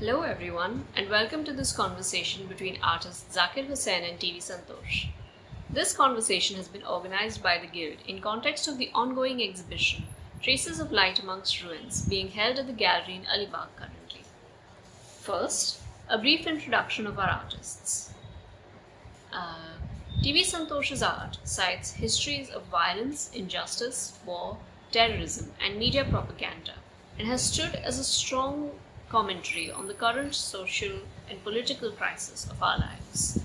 Hello everyone and welcome to this conversation between artists Zakkir Hussain and T. Santhosh. This conversation has been organized by the Guild in context of the ongoing exhibition Traces of Light Amongst Ruins being held at the gallery in Alibag currently. First, a brief introduction of our artists. T.V. Santosh's art cites histories of violence, injustice, war, terrorism, and media propaganda, and has stood as a strong commentary on the current social and political crisis of our lives.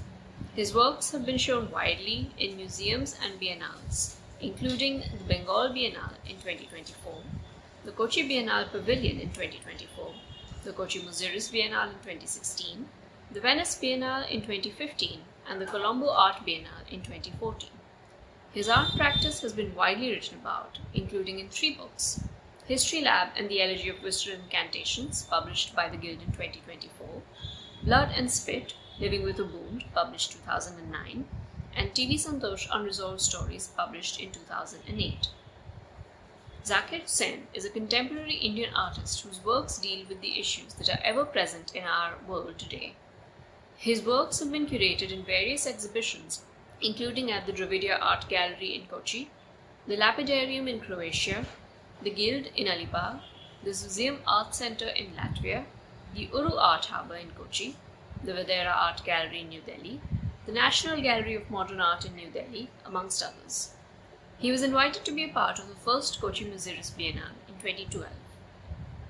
His works have been shown widely in museums and biennales, including the Bengal Biennale in 2024, the Kochi Biennale Pavilion in 2024, the Kochi Muziris Biennale in 2016, the Venice Biennale in 2015, and the Colombo Art Biennale in 2014. His art practice has been widely written about, including in 3 books: History Lab and the Elegy of Western Incantations, published by the Guild in 2024, Blood and Spit, Living with a Wound, published 2009, and T.V. Santhosh Unresolved Stories, published in 2008. Zakkir Hussain is a contemporary Indian artist whose works deal with the issues that are ever present in our world today. His works have been curated in various exhibitions, including at the Dravidia Art Gallery in Kochi, the Lapidarium in Croatia, the Guild in Alibag, the Museum Art Center in Latvia, the Uru Art Harbour in Kochi, the Vadera Art Gallery in New Delhi, the National Gallery of Modern Art in New Delhi, amongst others. He was invited to be a part of the first Kochi Muziris Biennale in 2012.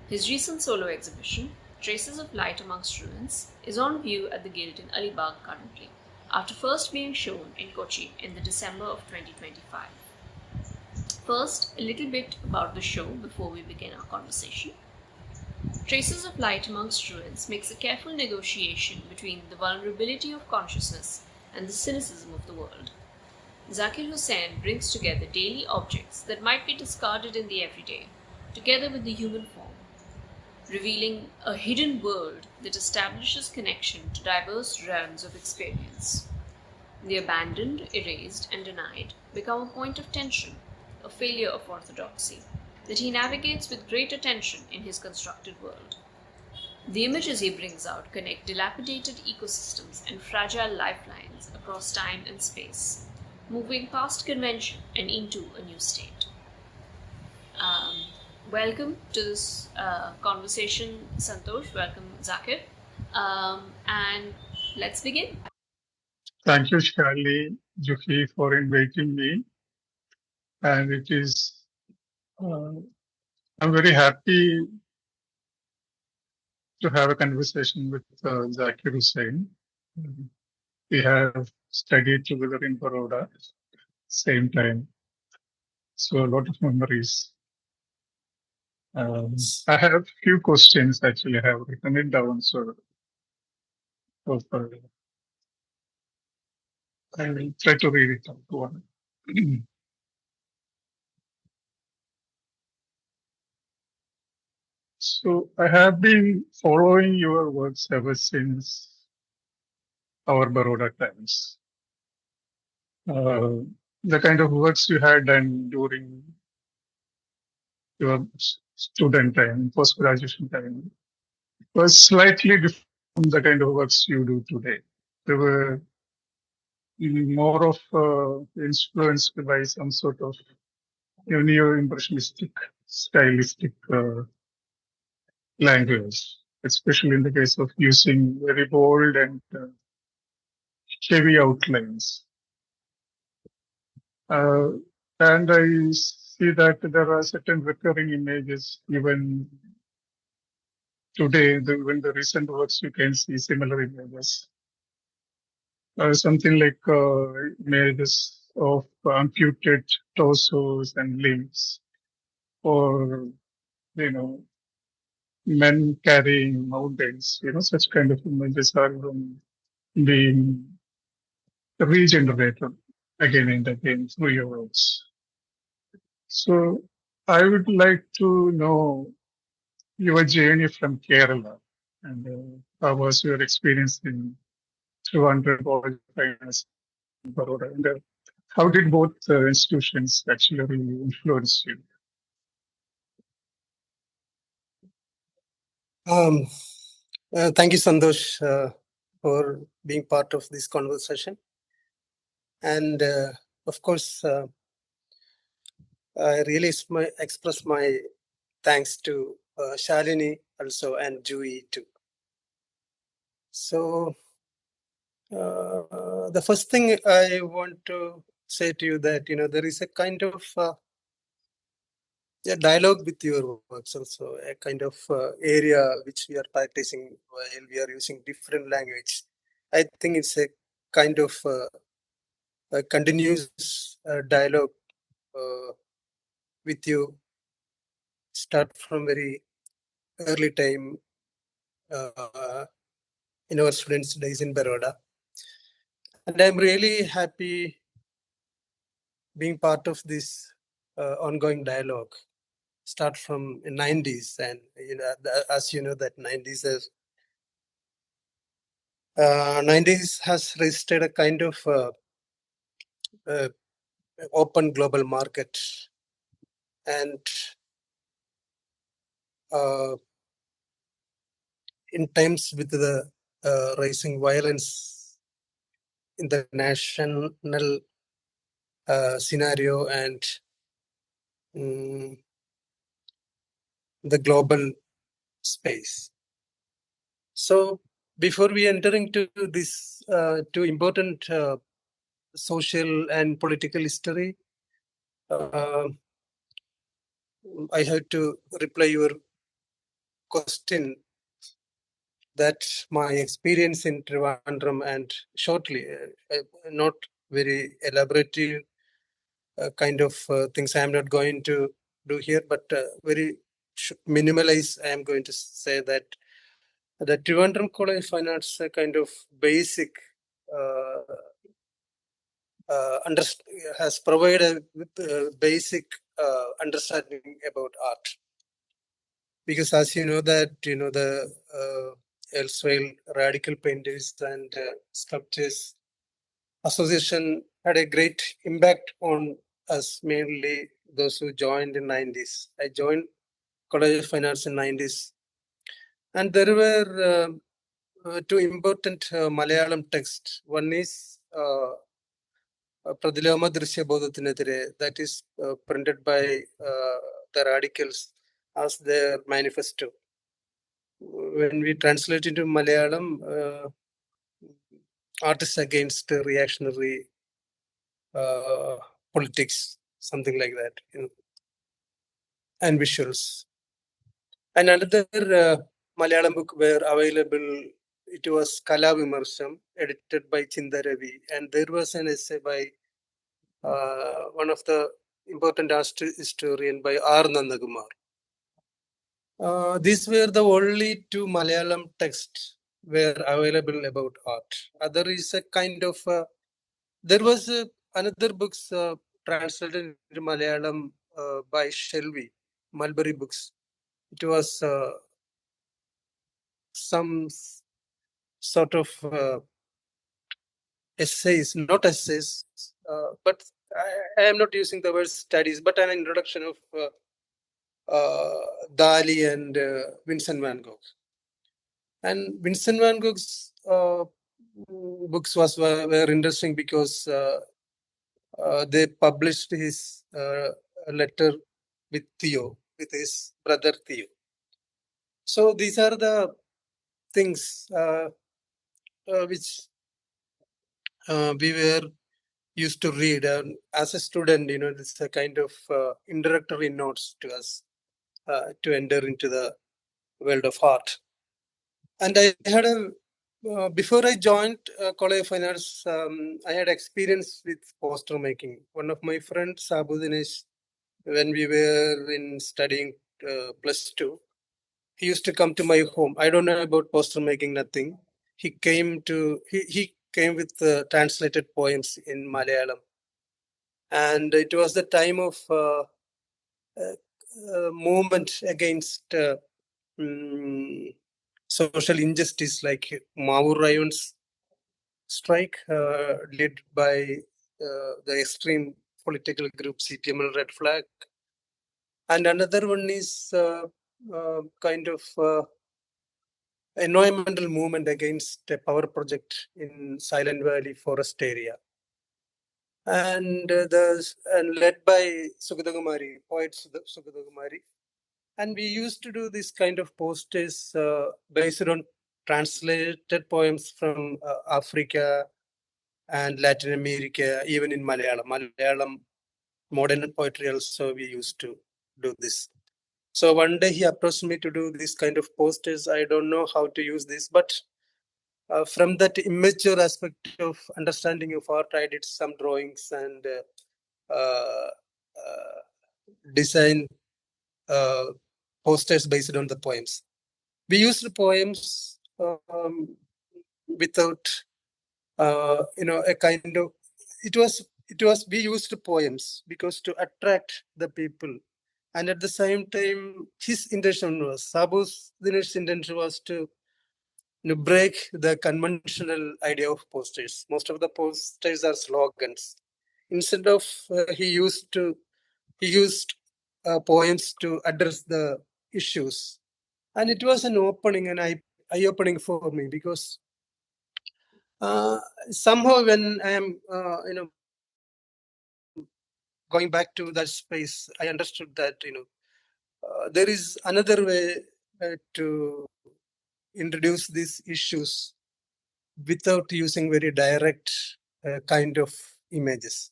His recent solo exhibition, Traces of Light Amongst Ruins, is on view at the Guild in Alibag currently, after first being shown in Kochi in the December of 2025. First, a little bit about the show before we begin our conversation. Traces of Light Amongst Ruins makes a careful negotiation between the vulnerability of consciousness and the cynicism of the world. Zakkir Hussain brings together daily objects that might be discarded in the everyday, together with the human form, revealing a hidden world that establishes connection to diverse realms of experience. The abandoned, erased, and denied become a point of tension, a failure of orthodoxy, that he navigates with great attention in his constructed world. The images he brings out connect dilapidated ecosystems and fragile lifelines across time and space, moving past convention and into a new state. Welcome to this conversation, Santhosh. Welcome, Zakkir. And let's begin. Thank you, Shirley Juhi, for inviting me. And I'm very happy to have a conversation with Zakkir Hussain. We have studied together in Baroda, same time. So a lot of memories. I have few questions actually. I have written it down, so I will try to read it out one. So I have been following your works ever since our Baroda times. The kind of works you had done during your student time, post-graduation time, was slightly different from the kind of works you do today. They were more of influenced by some sort of neo-impressionistic, stylistic language, especially in the case of using very bold and heavy outlines. And I see that there are certain recurring images even today. When the recent works, you can see similar images. Something like images of amputated torsos and limbs, or men carrying mountains. Such kind of images are being regenerated again and again through your works. So I would like to know your journey from Kerala and how was your experience in Trivandrum and Baroda, and how did both institutions actually really influence you? Thank you, Santhosh, for being part of this conversation. And of course, I really express my thanks to Shalini also and Jui too. So the first thing I want to say to you that there is a kind of a dialogue with your works, also a kind of area which we are practicing while we are using different language. I think it's a kind of a continuous dialogue with you, start from very early time in our students' days in Baroda. And I'm really happy being part of this ongoing dialogue. Start from 90s, and as you know, that 90s has registered a kind of uh, open global market, and in times with the rising violence in the national scenario and the global space. So before we enter into this two important social and political history, I have to reply your question that my experience in Trivandrum, and shortly, not very elaborative kind of things I am not going to do here, but very minimalize. I am going to say that the Trivandrum College of Fine Arts kind of basic has provided with basic understanding about art, because as you know that the elsewhere radical painters and sculptors association had a great impact on us, mainly those who joined in 90s. I joined College of Fine Arts in 90s, and there were two important Malayalam texts. One is Pradiloma Drishyabodhatinethire, that is printed by the radicals as their manifesto. When we translate into Malayalam, artists against reactionary politics, something like that, and visuals. And another Malayalam book were available. It was Kala Vimarsham, edited by Chinda Ravi, and there was an essay by one of the important art historian by R. Nandakumar. These were the only two Malayalam texts were available about art. Other is a kind of there was another books translated into Malayalam by Shelby, Mulberry Books. It was some sort of essays, not essays, but I am not using the word studies, but an introduction of Dali and Vincent van Gogh. And Vincent van Gogh's books were interesting because they published his letter with Theo, with his brother Theo. So these are the things which we were used to read. As a student, it's a kind of introductory notes to us to enter into the world of art. And I had before I joined College of Fine Arts, I had experience with poster making. One of my friends, Sabu Dinesh, when we were in studying +2, he used to come to my home. I don't know about poster making, nothing. He came with translated poems in Malayalam, and it was the time of movement against social injustice, like Mavur Rayon's strike, led by the extreme political group CPML Red Flag. And another one is kind of environmental movement against a power project in Silent Valley forest area. And led by Sugatakumari, poet Sugatakumari. And we used to do this kind of posters based on translated poems from Africa and Latin America, even in Malayalam. Malayalam modern poetry also we used to do this. So one day he approached me to do this kind of posters. I don't know how to use this, but from that immature aspect of understanding of art, I did some drawings and uh, design posters based on the poems. We used poems without, a kind of. We used poems because to attract the people, and at the same time, his intention was Sabu's Dinesh's intention was to break the conventional idea of posters. Most of the posters are slogans. Instead of he used poems to address the issues, and it was an opening and eye opening for me because somehow when I am going back to that space, I understood that there is another way to introduce these issues without using very direct kind of images.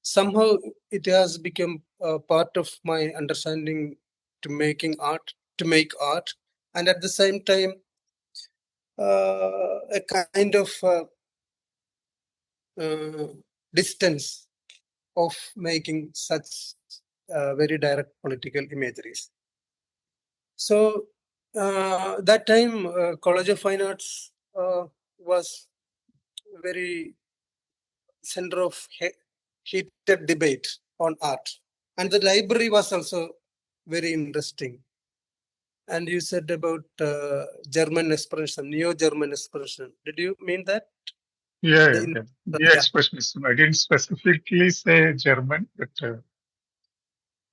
Somehow it has become part of my understanding to make art, and at the same time, a kind of distance of making such very direct political imageries. So that time, College of Fine Arts was very center of heated debate on art, and the library was also very interesting. And you said about German expression, neo-German expression. Did you mean that? Yeah, The, yeah. Neo-expressionism. I didn't specifically say German, but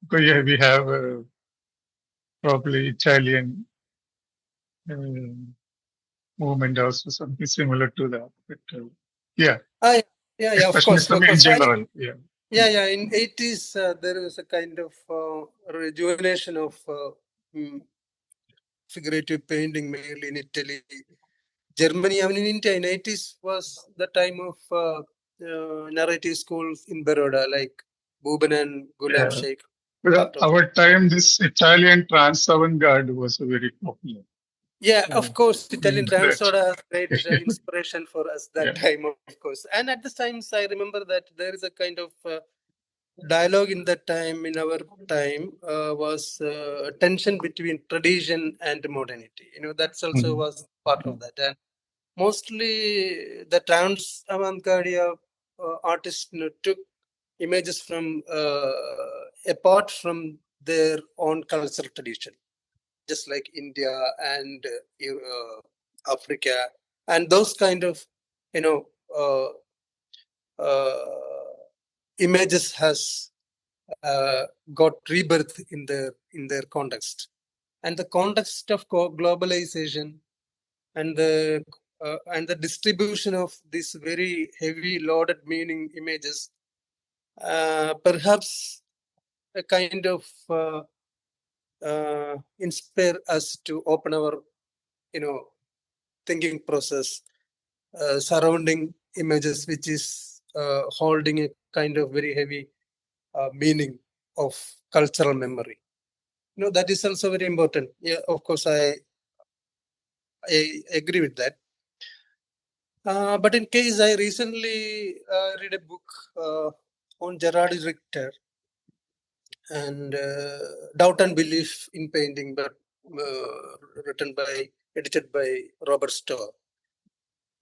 because yeah, we have probably Italian uh, movement also, something similar to that. But yeah, yeah, of course, expressionism in general. Yeah. yeah. In 80s, there was a kind of rejuvenation of figurative painting, mainly in Italy. Germany, I mean, in India, in 80s was the time of narrative schools in Baroda, like Buban and Ghulam Yeah. Sheikh. But Part of our time, this Italian trance avant-garde was very popular. of course, Italian That, Transoda has great inspiration for us that yeah. time, of course. And at the times, I remember that there is a kind of dialogue in that time, in our time, was tension between tradition and modernity. That's also Mhm. was part of that. And mostly the trans avant-garde artists took images from apart from their own cultural tradition, just like India and Africa, and those kind of you know uh, images has got rebirth in their context, and the context of globalization and the distribution of these very heavy loaded meaning images perhaps a kind of inspire us to open our thinking process surrounding images which is holding a kind of very heavy meaning of cultural memory. That is also very important. Yeah, of course, I agree with that. But in case I recently read a book on Gerard Richter and Doubt and Belief in Painting, but edited by Robert Stowe.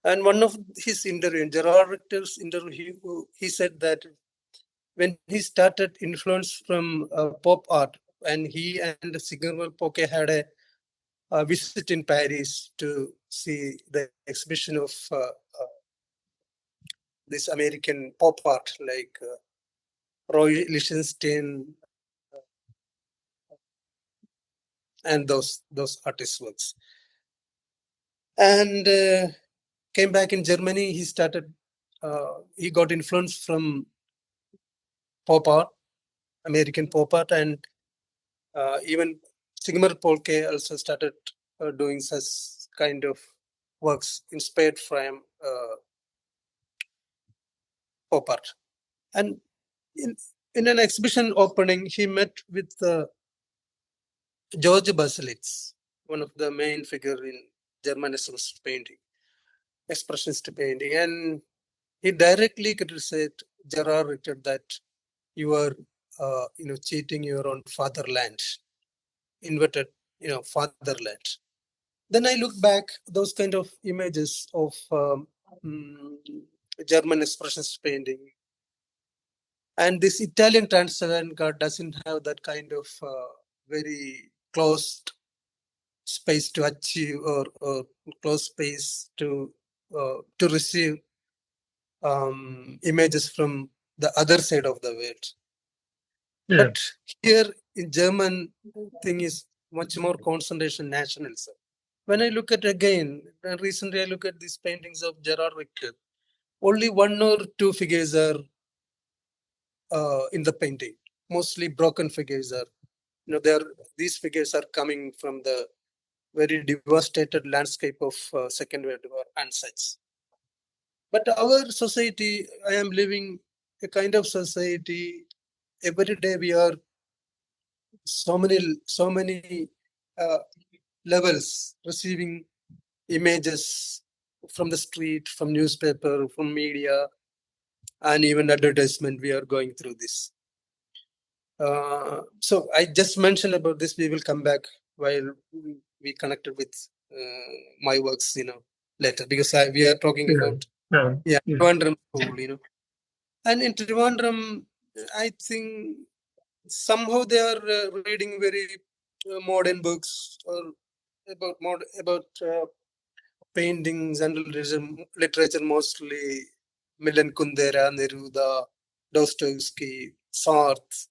And one of his interview, in Gerard Richter's interview, he said that when he started influence from pop art, and he and Signor Poke had a visit in Paris to see the exhibition of this American pop art, like Roy Lichtenstein and those artists' works. and came back in Germany. He started. He got influence from pop art, American pop art, and even Sigmund Polke also started doing such kind of works inspired from pop art. And in an exhibition opening, he met with George Baselitz, one of the main figure in German expressionist painting, and he directly criticized Gerard Richter that you are, cheating your own fatherland, inverted, fatherland. Then I look back those kind of images of mm, German expressionist painting, and this Italian transparent god doesn't have that kind of very closed space to achieve or closed space to receive images from the other side of the world. Yeah. But here in German, thing is much more concentration nationalism. When I look at again, recently I look at these paintings of Gerard Richter, only one or two figures are in the painting. Mostly broken figures are, these figures are coming from the very devastated landscape of Second World War and such. But our society, I am living a kind of society. Every day we are so many uh, levels receiving images from the street, from newspaper, from media, and even advertisement. We are going through this. So I just mentioned about this. We will come back while we connected with my works, later, because we are talking about Trivandrum school, and in Trivandrum, I think somehow they are reading very modern books or about paintings and literature, mostly Milan Kundera, Neruda, Dostoevsky, Sartre,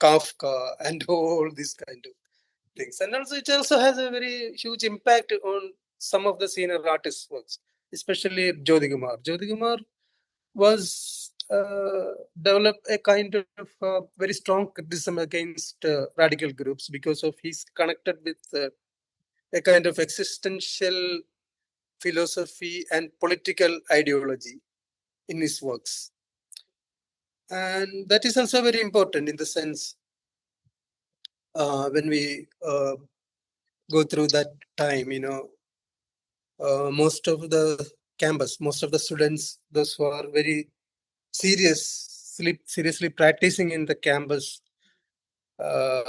Kafka, and all these kind of things. And also, it also has a very huge impact on some of the senior artists' works, especially Jyoti Kumar. Jyoti Kumar was developed a kind of very strong criticism against radical groups because of he's connected with a kind of existential philosophy and political ideology in his works. And that is also very important in the sense when we go through that time, most of the campus, most of the students, those who are very seriously practicing in the campus uh,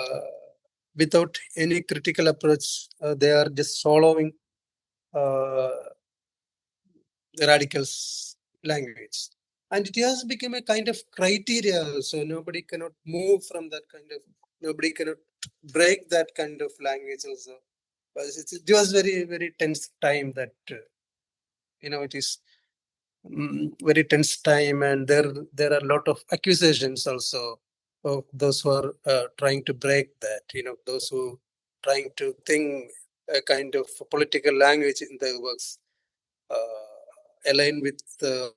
without any critical approach, they are just following the radicals language, and it has become a kind of criteria. So nobody cannot move from that kind of, nobody cannot break that kind of language also. But it was very tense time that it is very tense time, and there are a lot of accusations also of those who are trying to break that, those who trying to think a kind of political language in their works align with the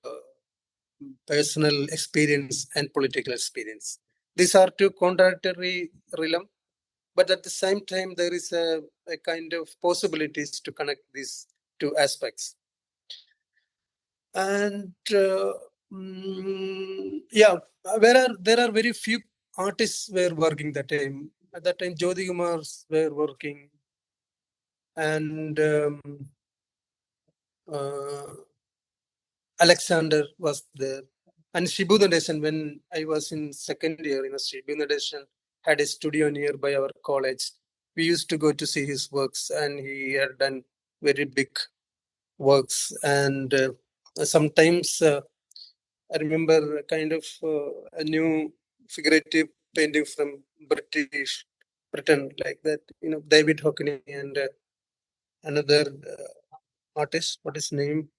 personal experience and political experience. These are two contradictory realms, but at the same time, there is a kind of possibilities to connect these two aspects. And there are very few artists were working that time. At that time, Jyoti Kumars were working, and Alexander was there. And Shibu Nadeshan, when I was in second year, Shibu Nadeshan had a studio nearby our college. We used to go to see his works, and he had done very big works. And sometimes I remember kind of a new figurative painting from Britain, like that. David Hockney and another artist. What is his name?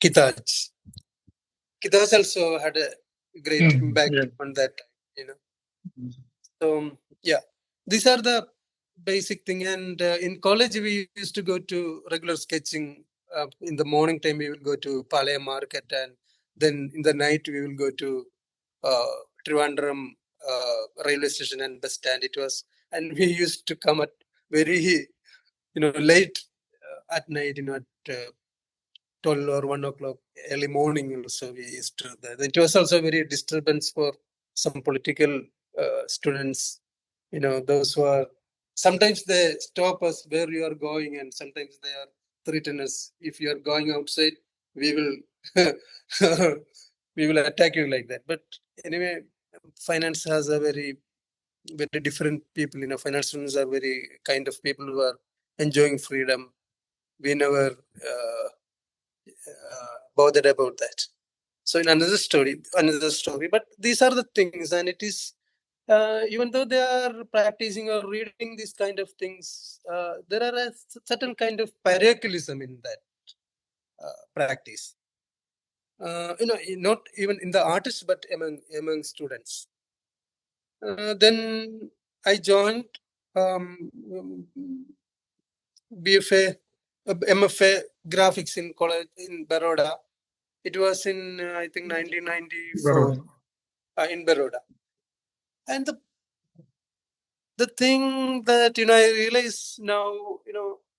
Kitaj. Kitaj also had a great impact on that. So yeah, these are the basic thing. And in college, we used to go to regular sketching. In the morning time, we will go to Palaya Market, and then in the night, we will go to Trivandrum railway station and bus stand. It was, and we used to come at very, late at night, at 12 or 1 o'clock early morning. Also, we used to. It was also very disturbance for some political students. Those who are sometimes they stop us where you are going, and sometimes they are threaten us. If you are going outside, we will we will attack you like that. But anyway, finance has a very different people. Finance students are very kind of people who are enjoying freedom. We never bothered about that. So in another story. But these are the things, and it is even though they are practicing or reading these kind of things, there are a certain kind of parochialism in that practice. Not even in the artists, but among students. Then I joined BFA, MFA graphics in college in Baroda. It was in I think 1994 Baroda. In Baroda. And the thing that I realize now,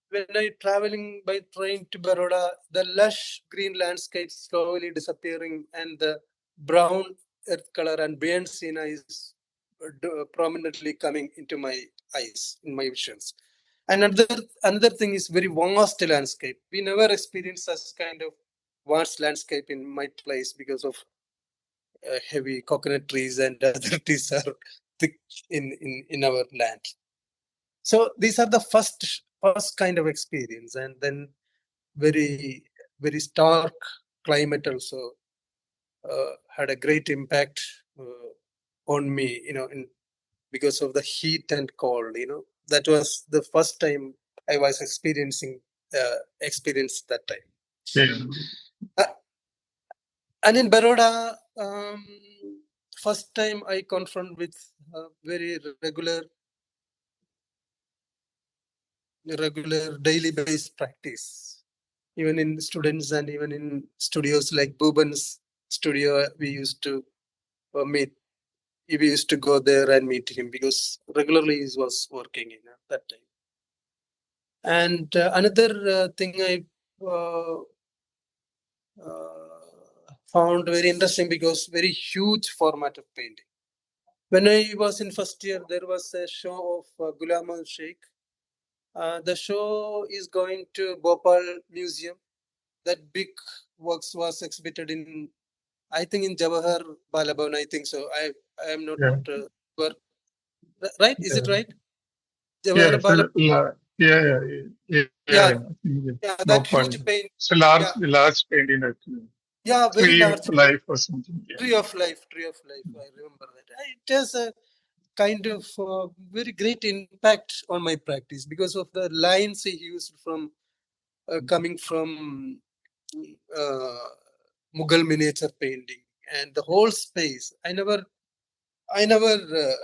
when I traveling by train to Baroda, the lush green landscape slowly disappearing, and the brown earth color and burnt sienna is prominently coming into my eyes, in my visions. And another thing is very vast landscape. We never experienced such kind of vast landscape in my place because of heavy coconut trees and other trees are thick in our land. So these are the first kind of experience, and then very stark climate also had a great impact on me. Because of the heat and cold. That was the first time I was experienced that time. Yeah. And in Baroda, first time I confront with very regular daily based practice. Even in students and even in studios like Bhuban's studio, we used to meet. We used to go there and meet him because regularly he was working at that time. And another thing I found very interesting because very huge format of painting. When I was in first year, there was a show of Ghulam Sheikh. The show is going to Bhopal Museum. That big works was exhibited in, I think, in Jawahar Balabhavan. I think so. I am not sure. Right? Is it right? Jawahar Balabhavan. Yeah, that huge paint. It's a large painting actually. Yeah, very Tree large. of life or something. Yeah. Tree of life. I remember that. It has a kind of very great impact on my practice because of the lines he used from coming from Mughal miniature painting and the whole space. I never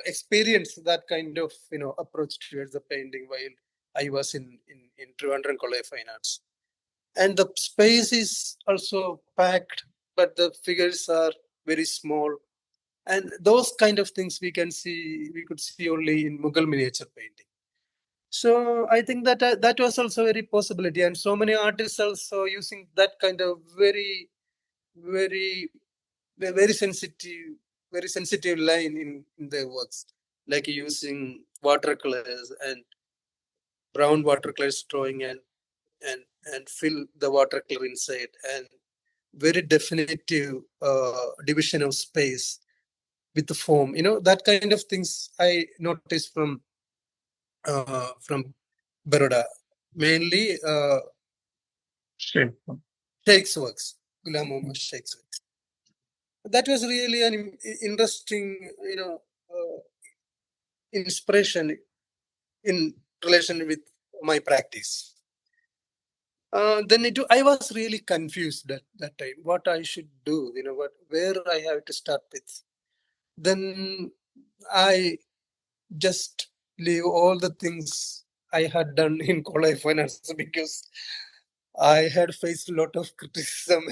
experienced that kind of approach towards the painting while I was in Trivandrum College of Fine Arts. And the space is also packed, but the figures are very small. And those kind of things we could see only in Mughal miniature painting. So I think that that was also a very possibility, and so many artists also using that kind of very sensitive line in their works, like using watercolors and brown watercolors drawing and fill the watercolor inside, and very definitive division of space with the form. That kind of things I noticed from Baroda, mainly Sheikh's works, Ghulam Muhammad Sheikh's works. That was really an interesting, inspiration in relation with my practice. Then I was really confused at that time what I should do, where I have to start with. Then I just leave all the things I had done in college finance because I had faced a lot of criticism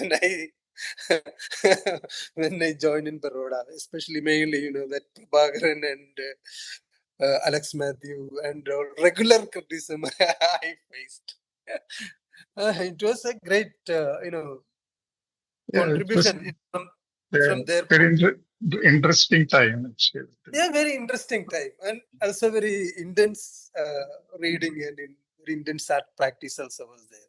when I joined in Baroda, especially mainly that Prabhakaran and Alex Matthew and regular criticism I faced. It was a great Yeah, it was contribution from their very interesting time, actually. yeah, very interesting time and also very intense reading and very intense art practice also was there.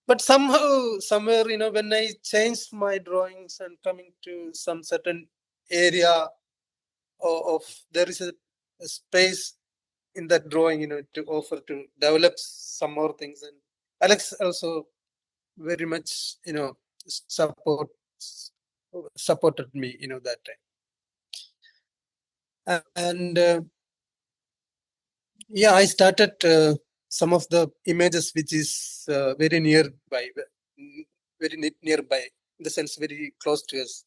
But somehow, somewhere, when I changed my drawings and coming to some certain area of there is a space in that drawing, to offer to develop some more things. And Alex also very much, supported me, that time. And yeah, I started some of the images which is very nearby, nearby, in the sense very close to us.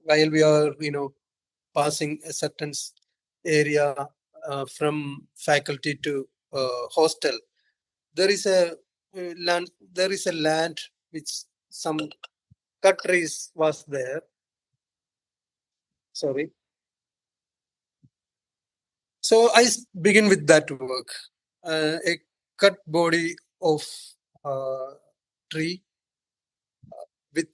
While we are, passing a certain area from faculty to hostel, there is a land. There is a land which some cut trees was there. Sorry. So I begin with that work. A cut body of tree with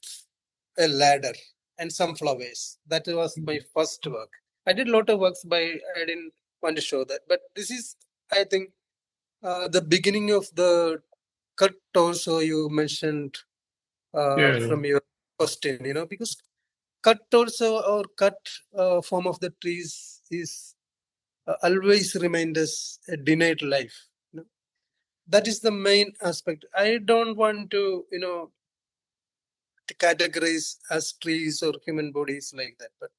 a ladder and some flowers. That was my first work. I did a lot of works, but I didn't want to show that. But this is, I think, the beginning of the cut also you mentioned Yeah, from your question, because cut also or cut form of the trees is always remained as a denied life. That is the main aspect. I don't want to, to categorize as trees or human bodies like that, but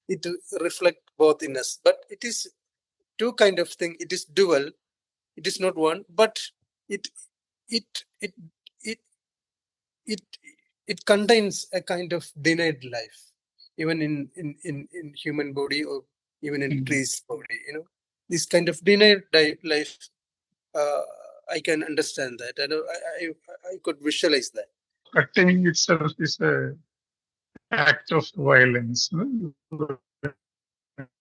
it reflect both in us. But it is two kind of thing. It is dual. It is not one, but it it it it it it contains a kind of denied life, even in human body or even in trees body. This kind of denied life. Uh, I can understand that. I could visualize that. cutting itself is a act of violence.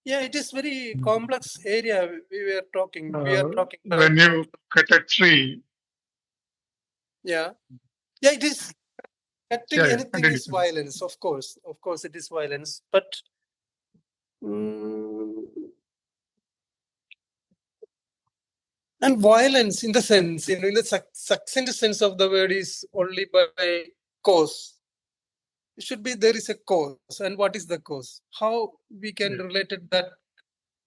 Yeah, it is very complex area we were talking. We are talking When now. you cut a tree, Yeah, yeah, it is. Cutting yeah, anything continue. is violence, of course, it is violence. But mm, and violence, in the sense, in the succinct sense of the word, is only by cause. It should be there is a cause, and what is the cause? How we can relate it that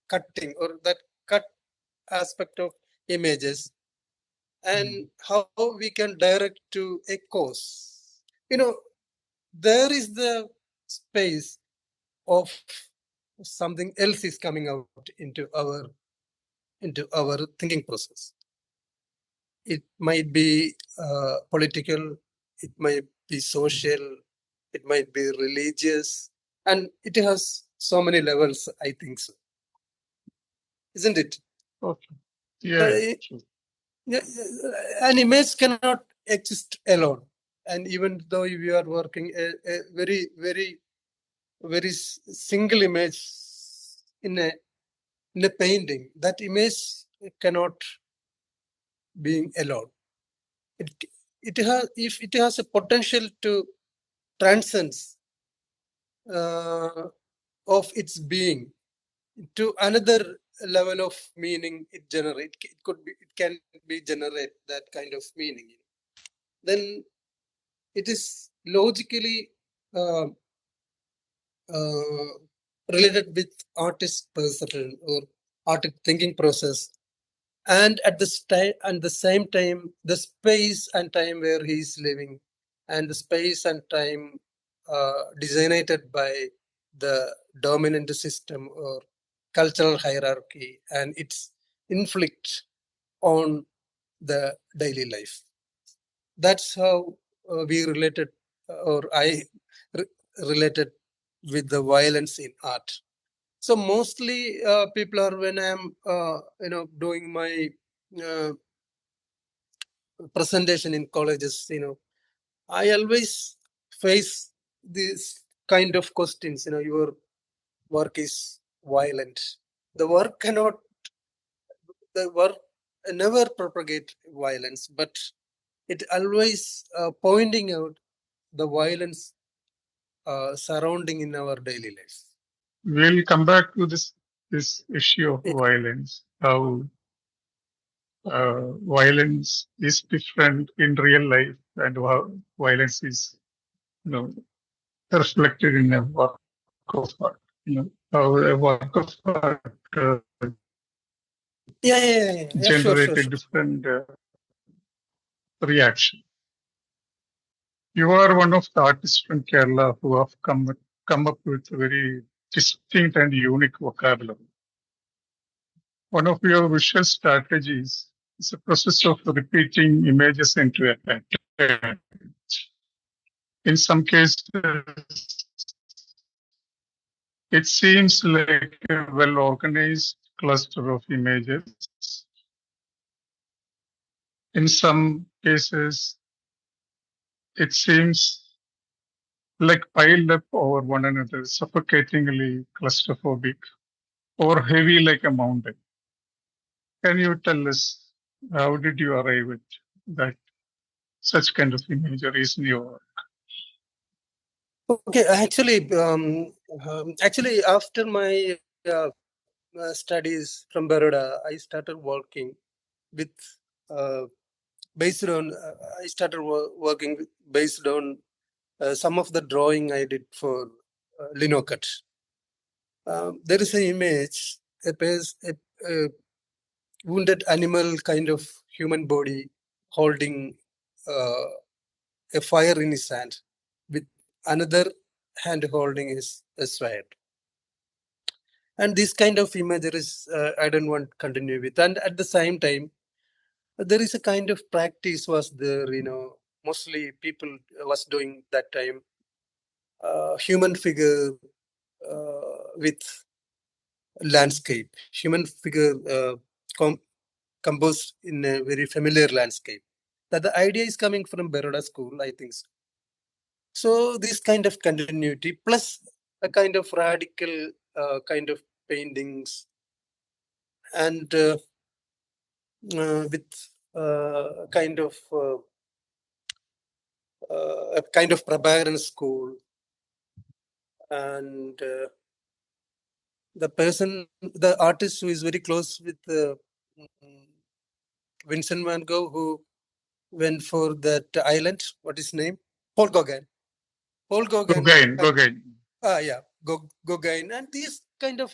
cutting or that cut aspect of images, and how we can direct to a cause. There is the space of something else is coming out into our thinking process. It might be political, it might be social, it might be religious, and it has so many levels. I think so, isn't it? Okay. Uh, Yeah, true. yeah, an image cannot exist alone, and even though we are working a very very single image in a painting, that image cannot be alone. It it has, if it has a potential to transcend uh, of its being to another level of meaning it generate. It can be generate that kind of meaning. Then it is logically uh, uh, related with artist perception or artist thinking process, and at the same time the space and time where he is living, and the space and time designated by the dominant system or cultural hierarchy and its inflict on the daily life. That's how we related, or I related with the violence in art. So mostly people are, when I'm doing my presentation in colleges, I always face this kind of questions. Your work is violent. The work cannot, the work never propagate violence, but it always pointing out the violence surrounding in our daily life. We'll come back to this issue of violence. How violence is different in real life, and how violence is, you know, reflected in a work of art. How a work of art Yeah, sure, generate sure, a sure. different reaction. You are one of the artists from Kerala who have come up with a very distinct and unique vocabulary. One of your visual strategies is a process of repeating images into a pattern. In some cases, it seems like a well organized cluster of images. In some cases, it seems like piled up over one another, suffocatingly claustrophobic or heavy like a mountain. Can you tell us how did you arrive at that such kind of imageries in your Okay, actually, after my studies from Baroda, I started working with uh, based on. I started working based on some of the drawing I did for Linocut. There is an image, a wounded animal kind of human body holding a fire in his hand, with another hand holding his a sword. And this kind of imageries I don't want to continue with. And at the same time, there is a kind of practice was there, mostly people was doing that time, human figure with landscape, human figure composed in a very familiar landscape. That the idea is coming from Baroda school, I think so. So this kind of continuity plus a kind of radical kind of paintings and with a kind of Prabhakaran school, and the artist who is very close with Vincent Van Gogh, who went for that island. What is his name? Paul Gauguin. Paul Gauguin. Gauguin. Yeah, Gauguin. And this kind of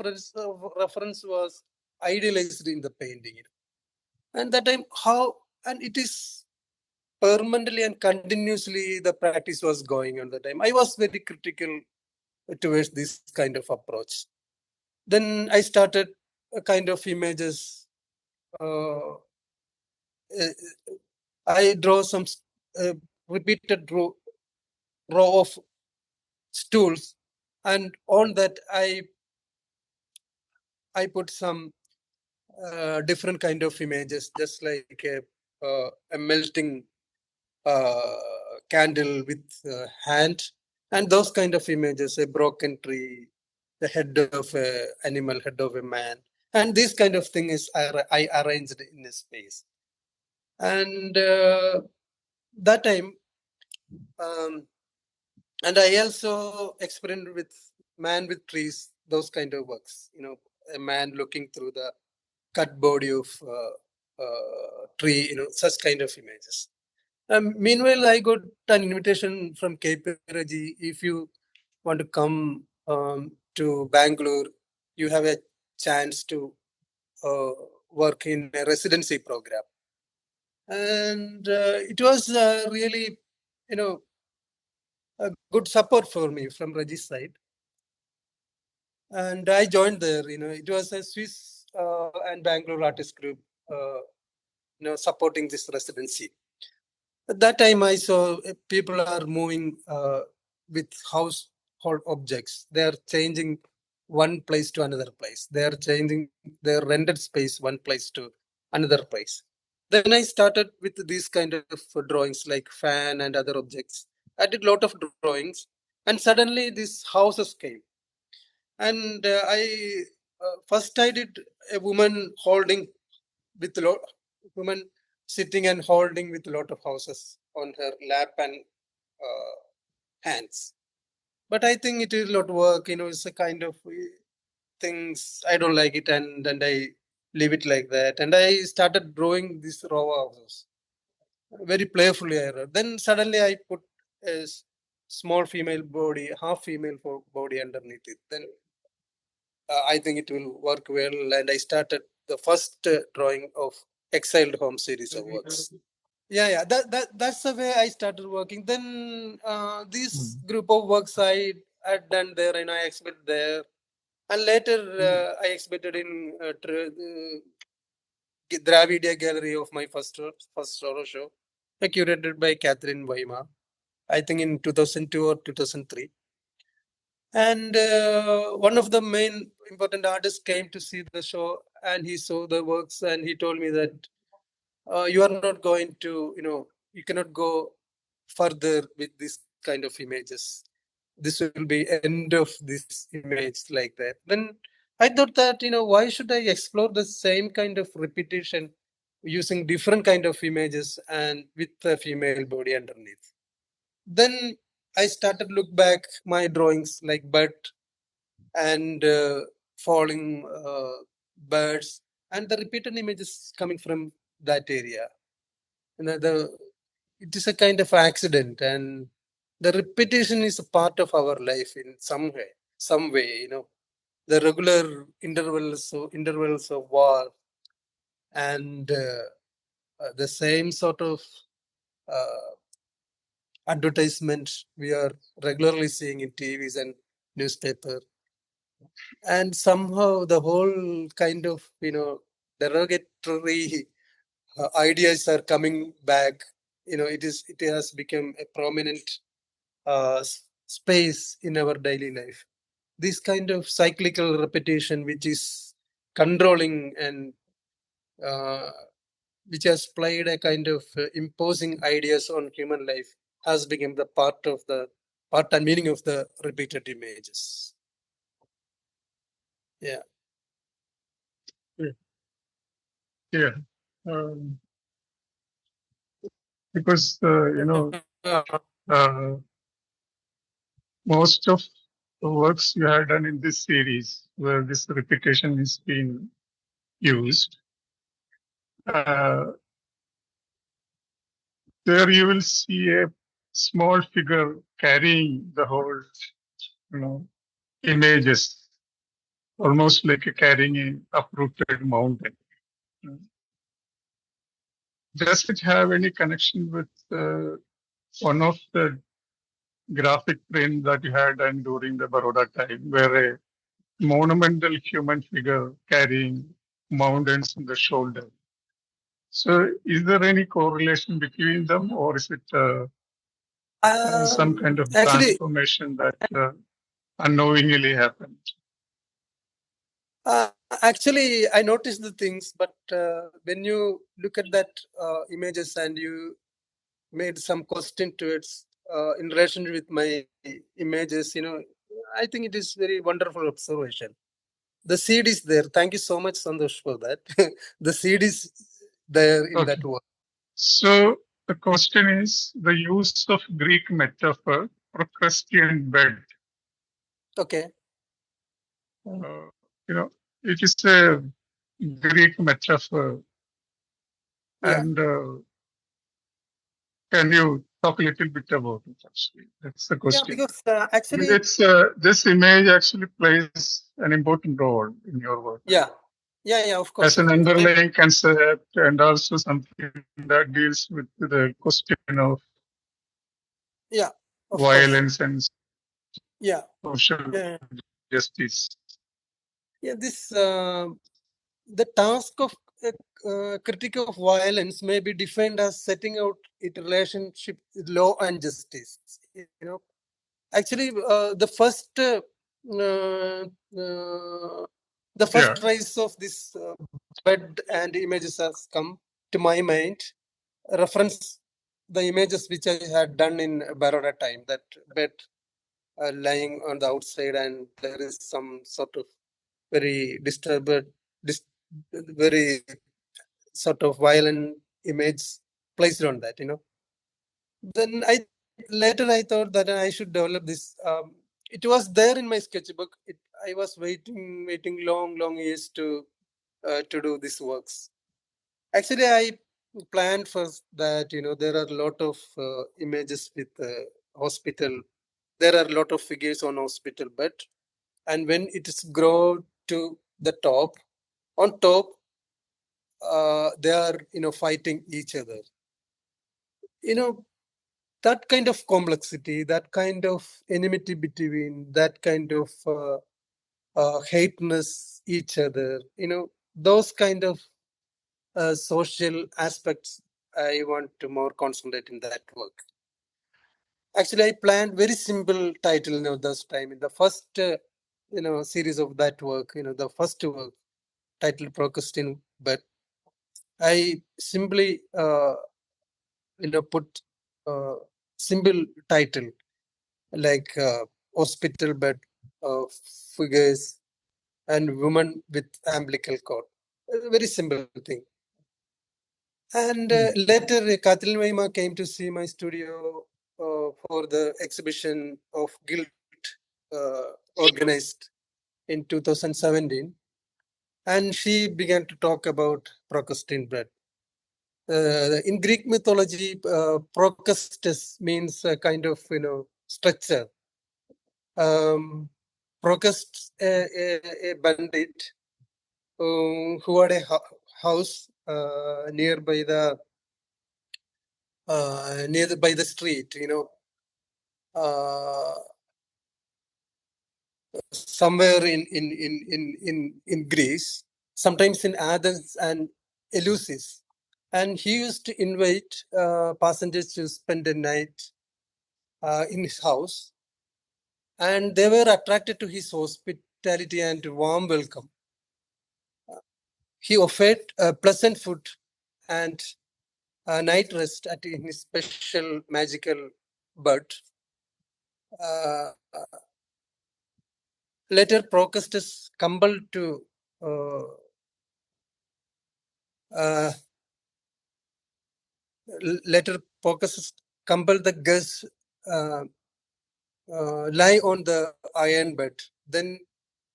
reference was idealized in the painting. And that time, and it is permanently and continuously the practice was going on that time. I was very critical towards this kind of approach. Then I started a kind of images. I draw some repeated row of stools, and on that I put some different kind of images, just like a melting candle with hand, and those kind of images, a broken tree, the head of a animal, head of a man, and this kind of thing is I arranged in a space. And that time, and I also experimented with man with trees, those kind of works. A man looking through the cut body of tree, such kind of images. Meanwhile, I got an invitation from KPRG. If you want to come to Bangalore, you have a chance to work in a residency program. And it was really, a good support for me from Raji's side. And I joined there. It was a Swiss and Bangalore artist group, supporting this residency. At that time, I saw people are moving with household objects. They are changing one place to another place. They are changing their rented space one place to another place. Then I started with these kind of drawings like fan and other objects. I did a lot of drawings, and suddenly these houses came. And I first I did a woman holding with a lot, woman sitting and holding with a lot of houses on her lap and hands. But I think it will not work. It's a kind of things I don't like it, and I leave it like that. And I started drawing these raw houses very playfully. I wrote. Then suddenly I put a small female body, half female body underneath it. Then I think it will work well. And I started the first drawing of Exiled Home series of works. Yeah. That's the way I started working. Then this group of works I had done there, and I exhibited there. And later I exhibited in Dravidia Gallery of my first solo show, curated by Catherine Weimar, I think in 2002 or 2003. And one of the main important artists came to see the show, and he saw the works, and he told me that you are not going to, you cannot go further with this kind of images. This will be end of this image like that. Then I thought that, why should I explore the same kind of repetition using different kind of images and with a female body underneath? Then I started look back my drawings like bird and falling birds, and the repeated images coming from that area. It is a kind of accident, and the repetition is a part of our life in some way. The regular intervals of war, and the same sort of uh, advertisement we are regularly seeing in TVs and newspaper. And somehow the whole kind of derogatory ideas are coming back. It has become a prominent space in our daily life. This kind of cyclical repetition, which is controlling and uh, which has played a kind of imposing ideas on human life, has become the part and meaning of the repeated images. Yeah. Yeah. Um, because, most of the works you have done in this series where this repetition is being used, there you will see a small figure carrying the whole, images, almost like carrying an uprooted mountain. Does it have any connection with one of the graphic print that you had done during the Baroda time, where a monumental human figure carrying mountains on the shoulder? So, is there any correlation between them, or is it some kind of Actually, transformation that unknowingly happened? actually, I noticed the things, but when you look at that images and you made some question to it in relation with my images, I think it is very wonderful observation. The seed is there. Thank you so much, Santhosh, for that. The seed is there in that work. So the question is the use of Greek metaphor, Procrustean bed. Okay. It is a Greek metaphor. Yeah. And can you talk a little bit about it, actually? That's the question. Yeah, because actually, this image actually plays an important role in your work. Yeah, of course. As an underlying concept, and also something that deals with the question of violence and social justice. Yeah, the task of critique of violence may be defined as setting out its relationship with law and justice. Actually, the first uh, the first trace of this bed and images has come to my mind. Reference the images which I had done in Baroda time, that bed lying on the outside, and there is some sort of very very sort of violent image placed on that, Then later I thought that I should develop this. It was there in my sketchbook. I was waiting long years to do these works. Actually, I planned first that there are a lot of images with hospital. There are a lot of figures on hospital bed, and when it is grow to the top, on top, they are fighting each other. That kind of complexity, that kind of enmity between, that kind of hateness each other, those kind of social aspects I want to more concentrate in that work. Actually, I planned very simple title this time. In the first series of that work, the first work titled Procrastin, but I simply put simple title like hospital bed figures and woman with umbilical cord. A very simple thing. And later, Kathleen Weima came to see my studio for the exhibition of Guild organized in 2017. And she began to talk about Procrastin bread. In Greek mythology, Procrustes means a kind of, structure. Procrust, a bandit who had a house nearby the street, somewhere in Greece, sometimes in Athens and Eleusis. And he used to invite passengers to spend the night in his house. And they were attracted to his hospitality and warm welcome. He offered pleasant food and night rest at his special magical bed. Later, Procrustes compelled to the guests lie on the iron bed. Then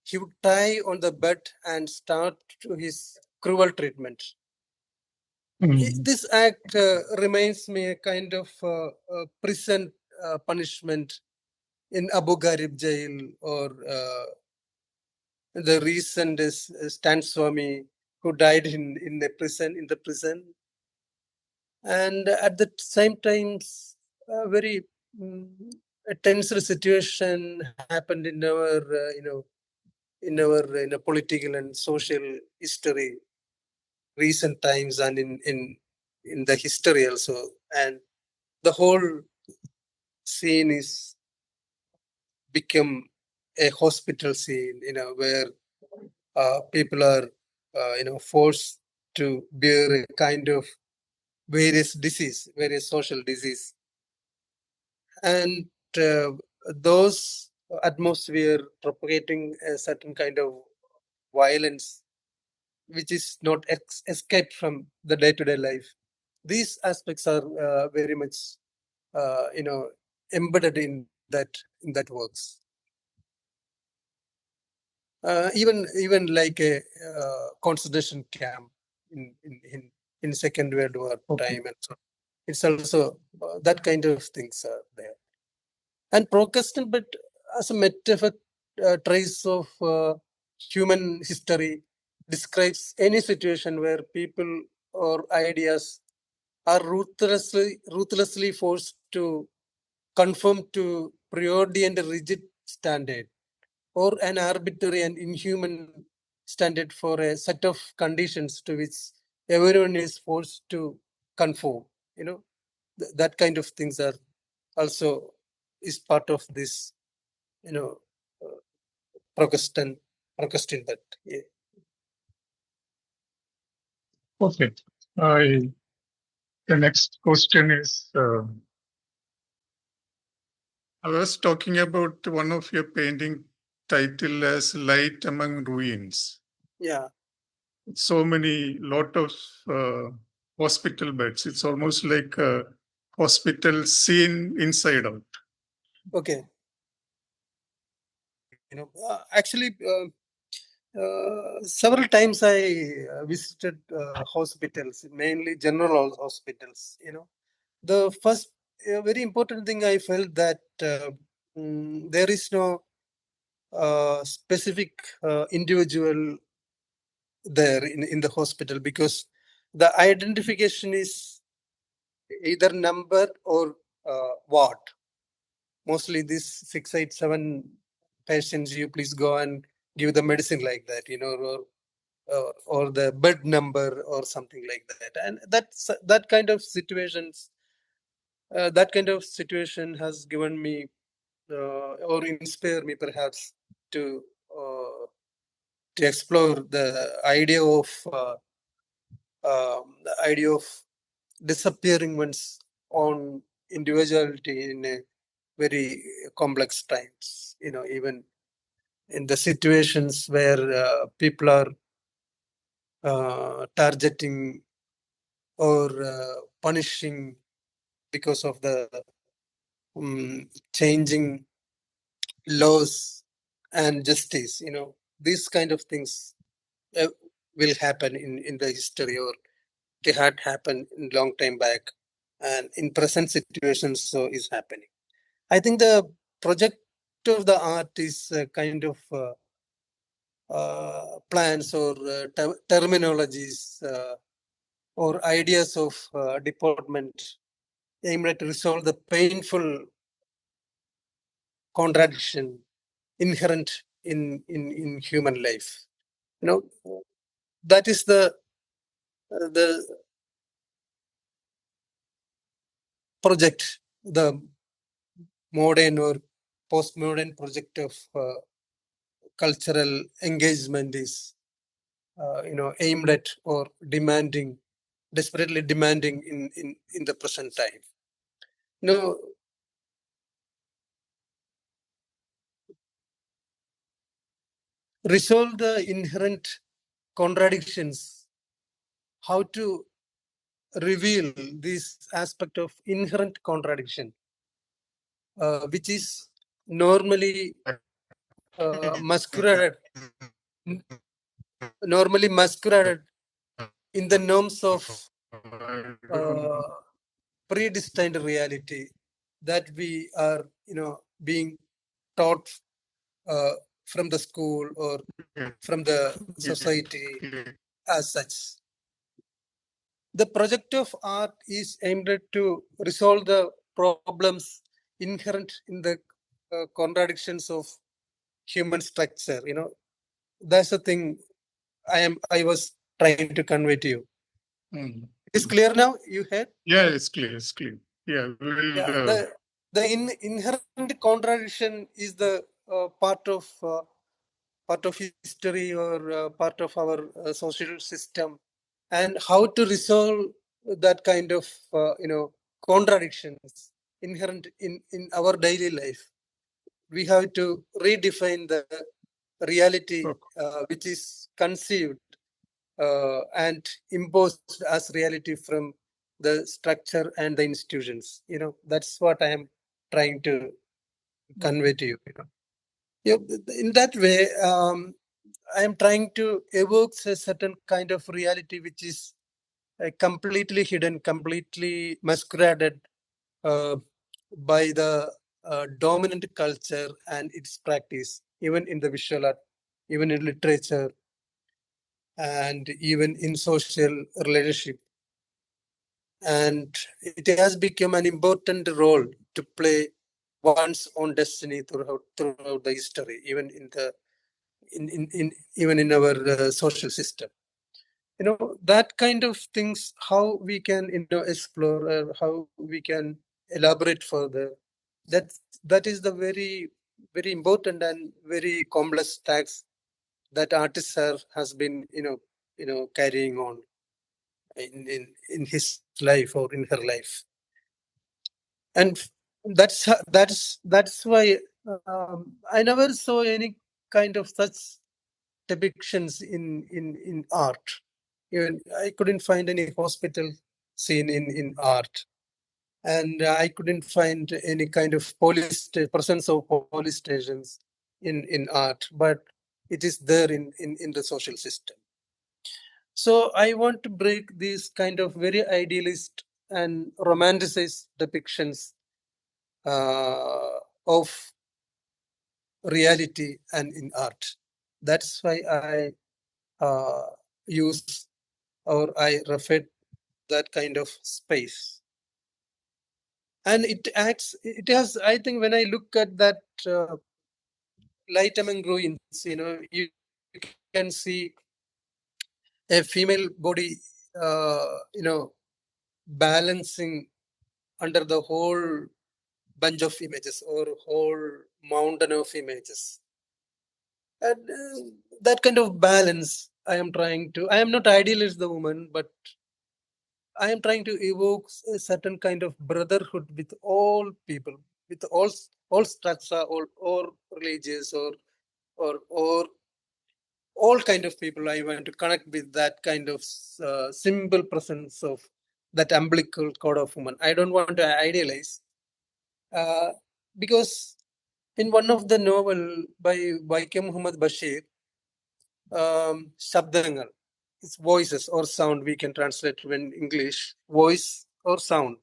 he would tie on the bed and start his cruel treatment. This act reminds me a kind of prison punishment in Abu Ghraib jail, or the recent is Stan Swami, who died in the prison. And at the same time, a very a tense situation happened in our in a political and social history, recent times, and in the history also. And the whole scene is become a hospital scene, where people are forced to bear a kind of various social disease. And those atmosphere propagating a certain kind of violence which is not escaped from the day-to-day life. These aspects are very much embedded in that works. Even like a concentration camp in Second World War time, and so it's also that kind of things are there. And Procrustin, but as a metaphor, trace of human history, describes any situation where people or ideas are ruthlessly forced to conform to preordained rigid standard, or an arbitrary and inhuman standard for a set of conditions to which everyone is forced to conform. That kind of things are also is part of this, Protestant, but yeah. Perfect. The next question is I was talking about one of your painting title as Light Among Ruins. Yeah. So many, lot of hospital beds. It's almost like a hospital seen inside out. Okay. Actually, several times I visited hospitals, mainly general hospitals. The first very important thing I felt that there is no specific individual there in the hospital, because the identification is either number or ward. Mostly these 687 patients, you please go and give the medicine like that, or the bed number or something like that. And that kind of situations, that kind of situation has given me or inspire me perhaps to explore the idea of disappearing one's own individuality in a very complex times. Even in the situations where people are targeting or punishing because of the changing laws and justice. These kind of things uh, will happen in the history, or it had happened in long time back, and in present situations so is happening. I think the project of the art is kind of plans or terminologies or ideas of department aimed at resolve the painful contradiction inherent in human life. That is the project, the modern or postmodern project of cultural engagement is aimed at or desperately demanding in the present time. Resolve the inherent contradictions, how to reveal this aspect of inherent contradiction, which is normally masqueraded in the norms of predestined reality that we are being taught from the school or from the society as such. The project of art is aimed at to resolve the problems inherent in the contradictions of human structure. That's the thing I was trying to convey to you. It's clear now. You heard? Yeah, it's clear. It's clear. Yeah, the inherent contradiction is the part of history or part of our social system, and how to resolve that kind of contradictions inherent in our daily life. We have to redefine the reality which is conceived and imposed as reality from the structure and the institutions. That's what I am trying to convey to you. In that way, I am trying to evoke a certain kind of reality which is completely hidden, completely masqueraded by the dominant culture and its practice, even in the visual art, even in literature, and even in social relationship. And it has become an important role to play one's own destiny throughout the history, even even in our social system. That kind of things, how we can explore, how we can elaborate further. That is the very very important and very complex task that artists has been carrying on in his life or in her life. And that's why I never saw any kind of such depictions in art. Even I couldn't find any hospital scene in art, and I couldn't find any kind of presence of police stations in art, but it is there in the social system. So I want to break these kind of very idealist and romanticized depictions of reality and in art. That's why I use or I refer that kind of space. And it has, I think when I look at that light among ruins, you can see a female body, balancing under the whole bunch of images or whole mountain of images. And that kind of balance, I am not idealist the woman, but I am trying to evoke a certain kind of brotherhood with all people, with all structure, or religious, or all kind of people. I want to connect with that kind of simple presence of that umbilical cord of woman. I don't want to idealize, uh, because in one of the novel by Waikem Muhammad Bashir, Shabdangal, it's voices or sound, we can translate in English, voice or sound.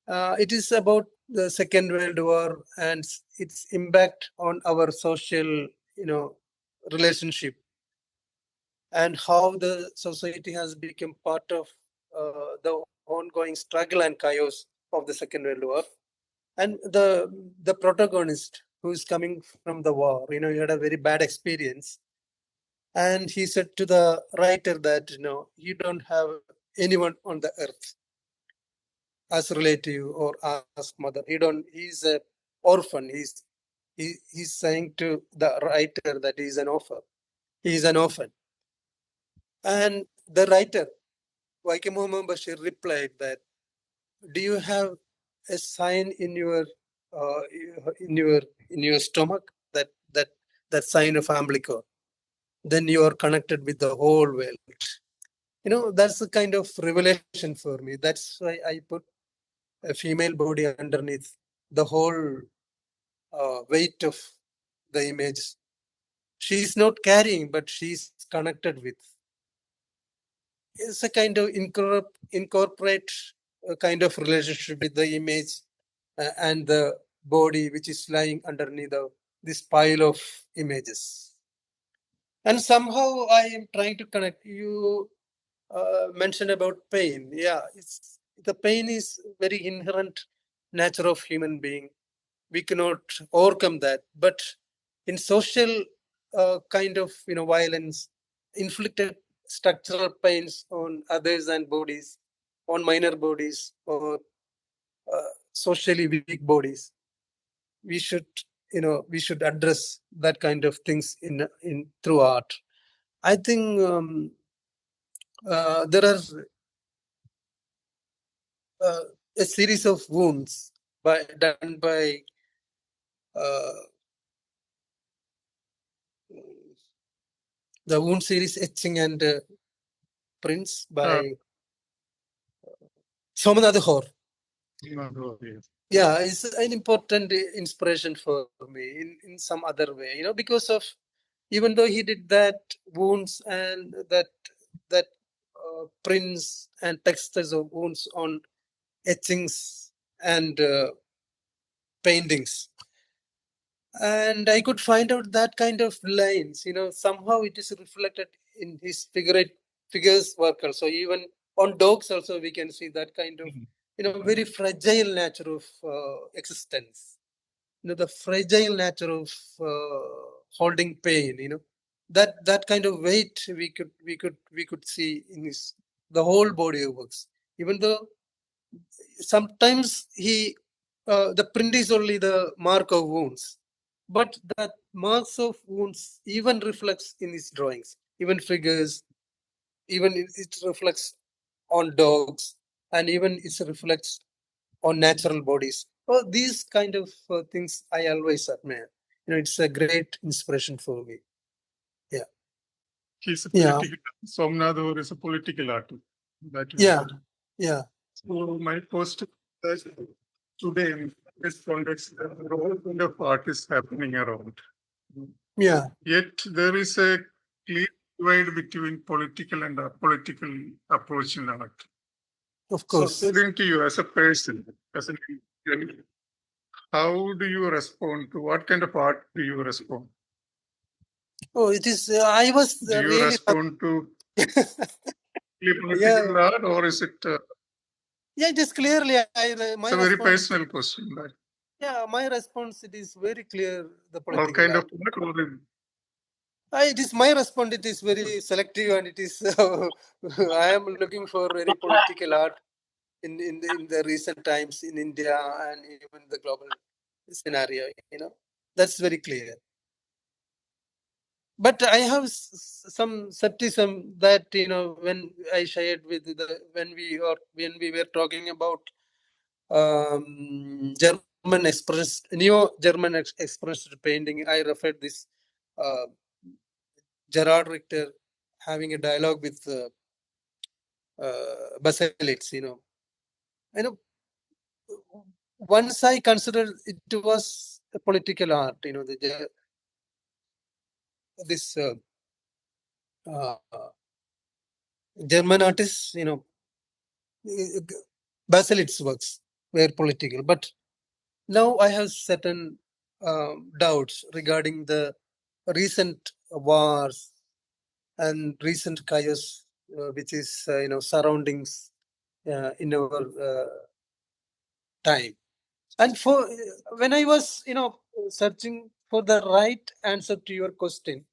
It is about the Second World War and its impact on our social, relationship, and how the society has become part of the ongoing struggle and chaos of the Second World War. And the protagonist who is coming from the war, he had a very bad experience, and he said to the writer that you don't have anyone on the earth as relative or as mother. He's a orphan. He's saying to the writer that he's an orphan. He's an orphan. And the writer, Waikem Muhammad Bashir, replied that, do you have a sign in your uh, in your stomach, that sign of umbilical? Then you are connected with the whole world. That's the kind of revelation for me. That's why I put a female body underneath the whole weight of the image. She's not carrying, but she's connected with. It's a kind of incorporate kind of relationship with the image and the body, which is lying underneath this pile of images. And somehow I am trying to connect. You mentioned about pain. Yeah, the pain is very inherent nature of human being. We cannot overcome that. But in social kind of violence, inflicted structural pains on others and bodies, on minor bodies or socially weak bodies, we should address that kind of things in through art. I think there are uh, a series of wounds done by uh, the wound series etching and prints by Somanatha Hor. Yeah, it's an important inspiration for me in some other way, because of, even though he did that wounds and that prints and textures of wounds on etchings and paintings, and I could find out that kind of lines, somehow it is reflected in his figures work also. Even on dogs also we can see that kind of very fragile nature of existence, the fragile nature of holding pain, that kind of weight we could see in his the whole body of works. Even though sometimes the print is only the mark of wounds, but that marks of wounds even reflects in his drawings, even figures, even it reflects on dogs, and even it reflects on natural bodies. Oh, these kind of things I always admire. It's a great inspiration for me. Yeah. He's a Yeah. political. Somnath is a political artist. That you Yeah. said. Yeah. So my question is today in this context, all kind of art is happening around. Yeah. Yet there is a clear divide between political and apolitical approach in art. Of So course. according to you, as a person, as an individual, how do you respond to what kind of art do you respond? Oh, it is. I was Do you really. respond to political Yeah. art, or is it? Yeah, it is clearly. My It's a very response. personal question. Right? Yeah, my response. It is very clear. The All political kind of art. art, or It is my response. It is very selective, and it is. I am looking for very political art in the recent times in India and even the global scenario. That's very clear. But I have some skepticism that when I shared with when we were talking about German neo-German expressed painting, I referred this uh, Gerard Richter having a dialogue with Baselitz. I know once I considered it was a political art. This uh, German artists, Baselitz works were political, but now I have certain doubts regarding the recent wars and recent chaos, which is surroundings in our time. And for when I was searching for the right answer to your question,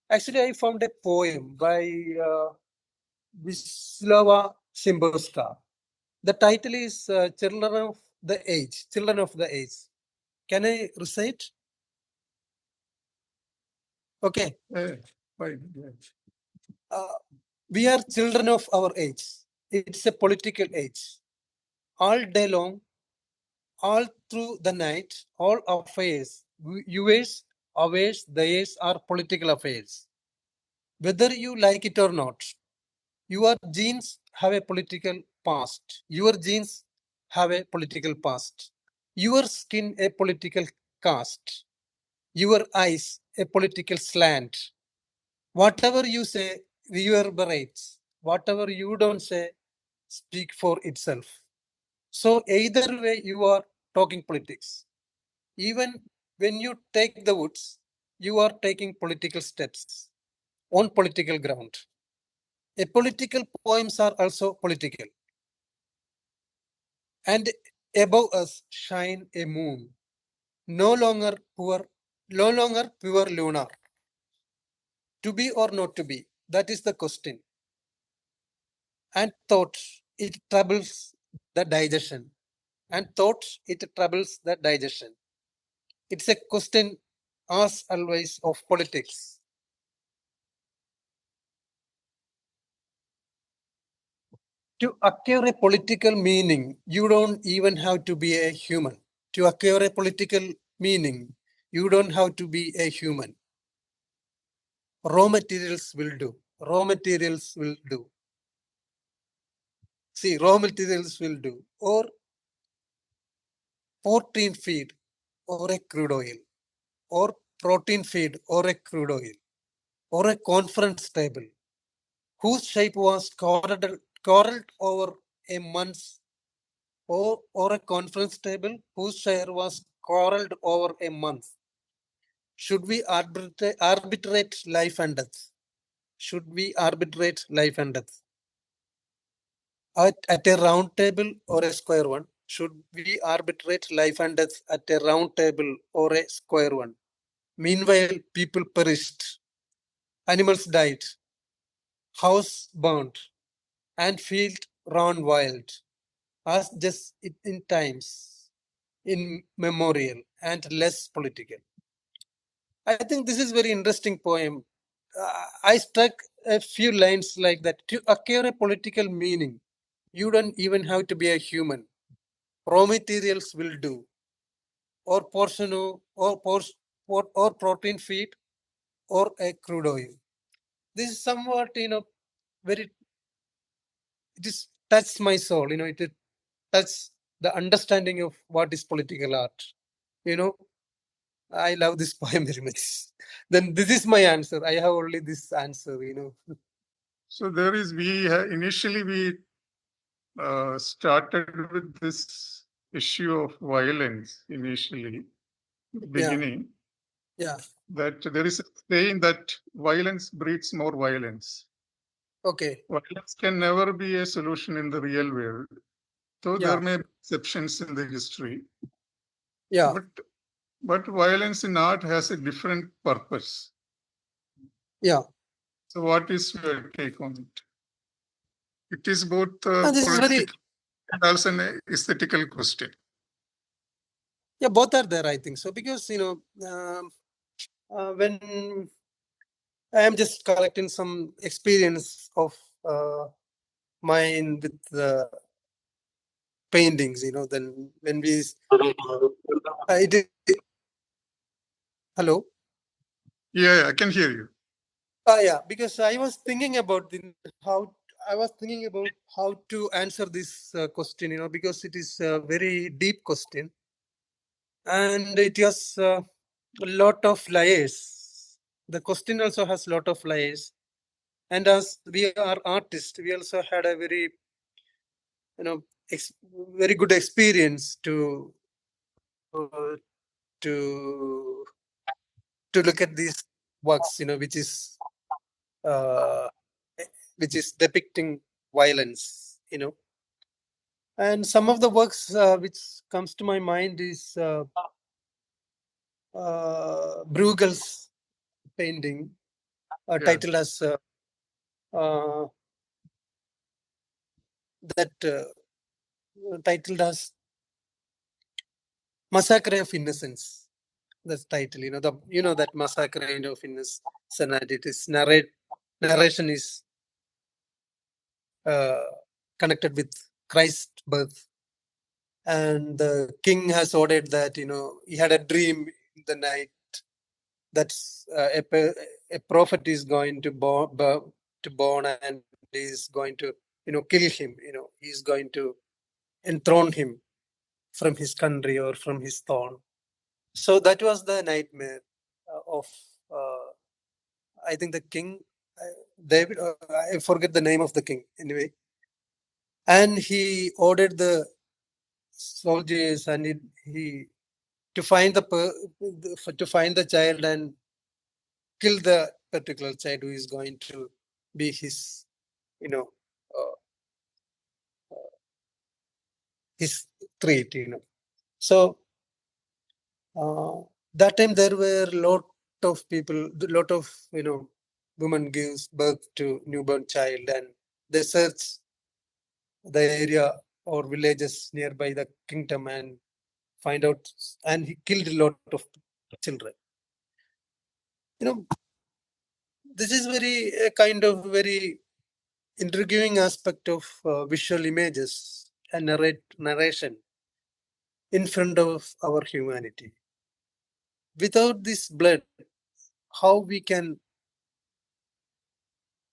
actually I found a poem by Wisława Szymborska. The title is Children of the Age. Children of the Age. Can I recite? Okay. fine. We are children of our age. It's a political age. All day long, all through the night, all affairs, yours, ours, theirs are political affairs. Whether you like it or not, your genes have a political past. Your genes have a political past. Your skin a political caste. Your eyes a political slant. Whatever you say reverberates. Whatever you don't say speak for itself. So either way you are talking politics. Even when you take the woods, you are taking political steps on political ground. A political poems are also political. And above us shine a moon, no longer poor, no longer pure lunar. To be or not to be, that is the question. And thought, it troubles the digestion. And thought, it troubles the digestion. It's a question, as always, of politics. To acquire a political meaning, you don't even have to be a human. To acquire a political meaning, you don't have to be a human. Raw materials will do. Raw materials will do. See, raw materials will do. Or protein feed or a crude oil. Or protein feed or a crude oil. Or a conference table whose shape was corralled over a month, or a conference table whose share was corralled over a month. Should we arbitrate life and death? Should we arbitrate life and death? At a round table or a square one? Should we arbitrate life and death at a round table or a square one? Meanwhile, people perished, animals died, house burned, and field run wild, as just in times, in memorial and less political. I think this is very interesting poem. I struck a few lines like that. To acquire a political meaning, you don't even have to be a human. Raw materials will do, or portion of, or protein feed, or a crude oil. This is somewhat, very. It is touched my soul. It touches the understanding of what is political art. You know, I love this poem very much. Then this is my answer. I have only this answer. So there is, initially we started with this issue of violence initially, the Yeah, beginning, yeah. that there is a saying that violence breeds more violence. Okay. Violence can never be a solution in the real world, though Yeah, there may be exceptions in the history. yeah. But violence in art has a different purpose. Yeah. So what is your take on it? It is both a And this is very, political and also an aesthetical question. yeah, both are there, I think so. Because, when I am just collecting some experience of mine with the paintings, then when we, it is, hello? Yeah, I can hear you. Yeah, because I was thinking about how to answer this question, because it is a very deep question and it has a lot of layers. The question also has a lot of layers, and as we are artists, we also had a very, very good experience uh, to to look at these works, uh, which is depicting violence, and some of the works which comes to my mind is Bruegel's painting Yeah. titled as uh, that titled as Massacre of Innocence. That's title, that Massacre of Innocence, and it is narration is connected with Christ's birth, and the king has ordered that he had a dream in the night that a prophet is going to born and is going to kill him. He's going to enthrone him from his country or from his throne. So that was the nightmare of I think the king David. I forget the name of the king anyway, and he ordered the soldiers and he to find to find the child and kill the particular child who is going to be his, you know, uh, his treat. So that time there were lot of women gives birth to newborn child, and they search the area or villages nearby the kingdom and find out, and he killed a lot of children. You know, this is very a kind of very intriguing aspect of visual images and narration in front of our humanity. Without this blood, how we can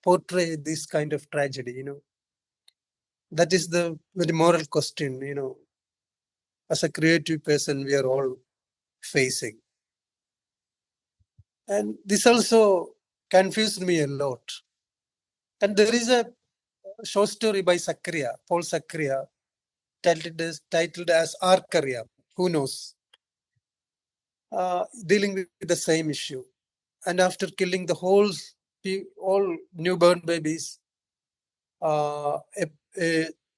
portray this kind of tragedy? That is the very moral question. As a creative person, we are all facing, and this also confused me a lot. And there is a short story by Paul Zakkir, titled as Arcaria. Who knows? Dealing with the same issue. And after killing the all newborn babies, a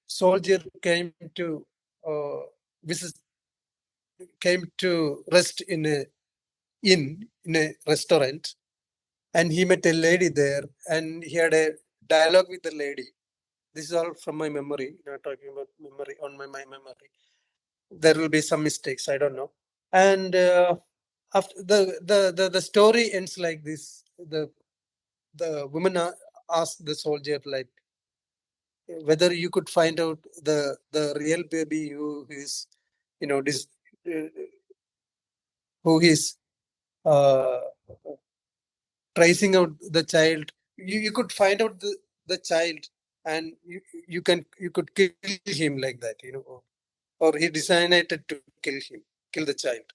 soldier uh, visit, came to rest in a in a restaurant, and he met a lady there, and he had a dialogue with the lady. This is all from my memory. Talking about memory on my memory. There will be some mistakes. I don't know. And after the story ends like this. The woman asked the soldier like whether you could find out the real baby who is, uh, who is uh, tracing out the child. You could find out the child, and you could kill him like that, or he decided to kill the child.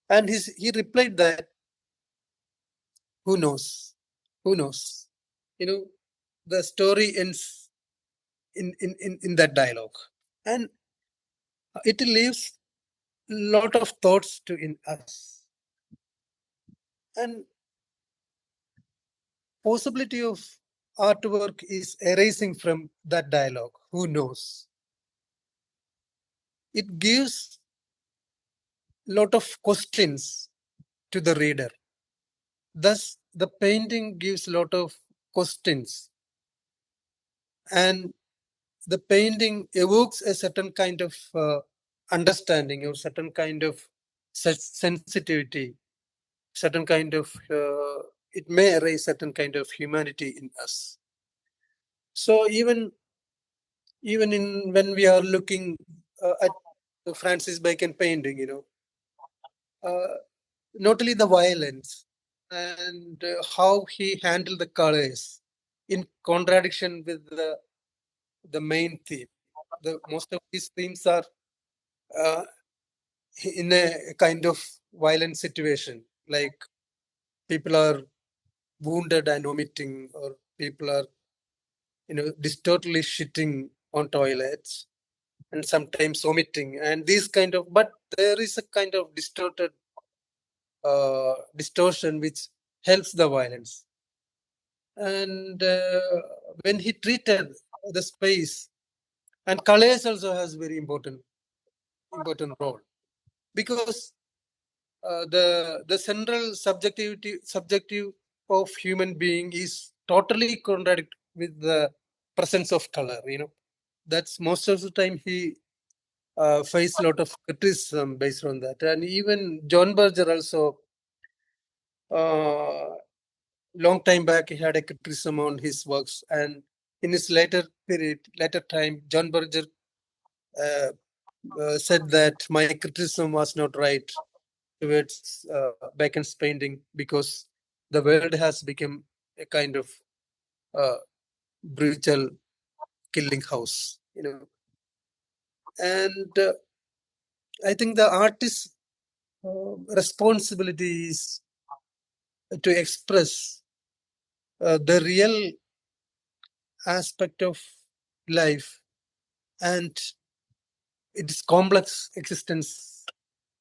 And he replied that, who knows? Who knows? The story ends in that dialogue. And it leaves a lot of thoughts to in us. And possibility of artwork is arising from that dialogue. Who knows? It gives a lot of questions to the reader. Thus, the painting gives a lot of questions, and the painting evokes a certain kind of understanding or certain kind of sensitivity, certain kind of it may arise certain kind of humanity in us. So even in when we are looking at the Francis Bacon painting, not only the violence and how he handled the colors in contradiction with the main theme. Most of these themes are uh, in a kind of violent situation, like people are wounded and vomiting, or people are disorderly shitting on toilets and sometimes vomiting, and these kind of, but there is a kind of distortion which helps the violence. And when he treated the space, and colors also has very important role, because the central subjective of human being is totally contradict with the presence of color. That's most of the time he faced a lot of criticism based on that. And even John Berger also, long time back, he had a criticism on his works, and in his later time, John Berger uh, said that my criticism was not right towards Bacon's painting, because the world has become a kind of uh, brutal killing house, And I think the artist's responsibility is to express the real aspect of life and its complex existence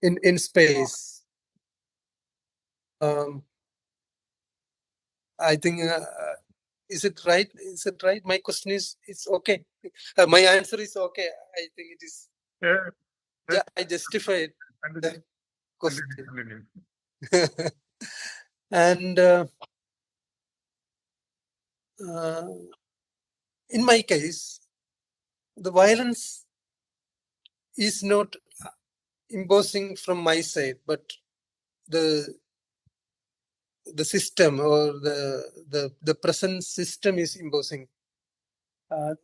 in space. Um, I think, is it right? Is it right? My question is, it's okay. My answer is okay. I think it is. Yeah, Yeah, I justified the question. And in my case, the violence is not imposing from my side, but the system, or the present system is imposing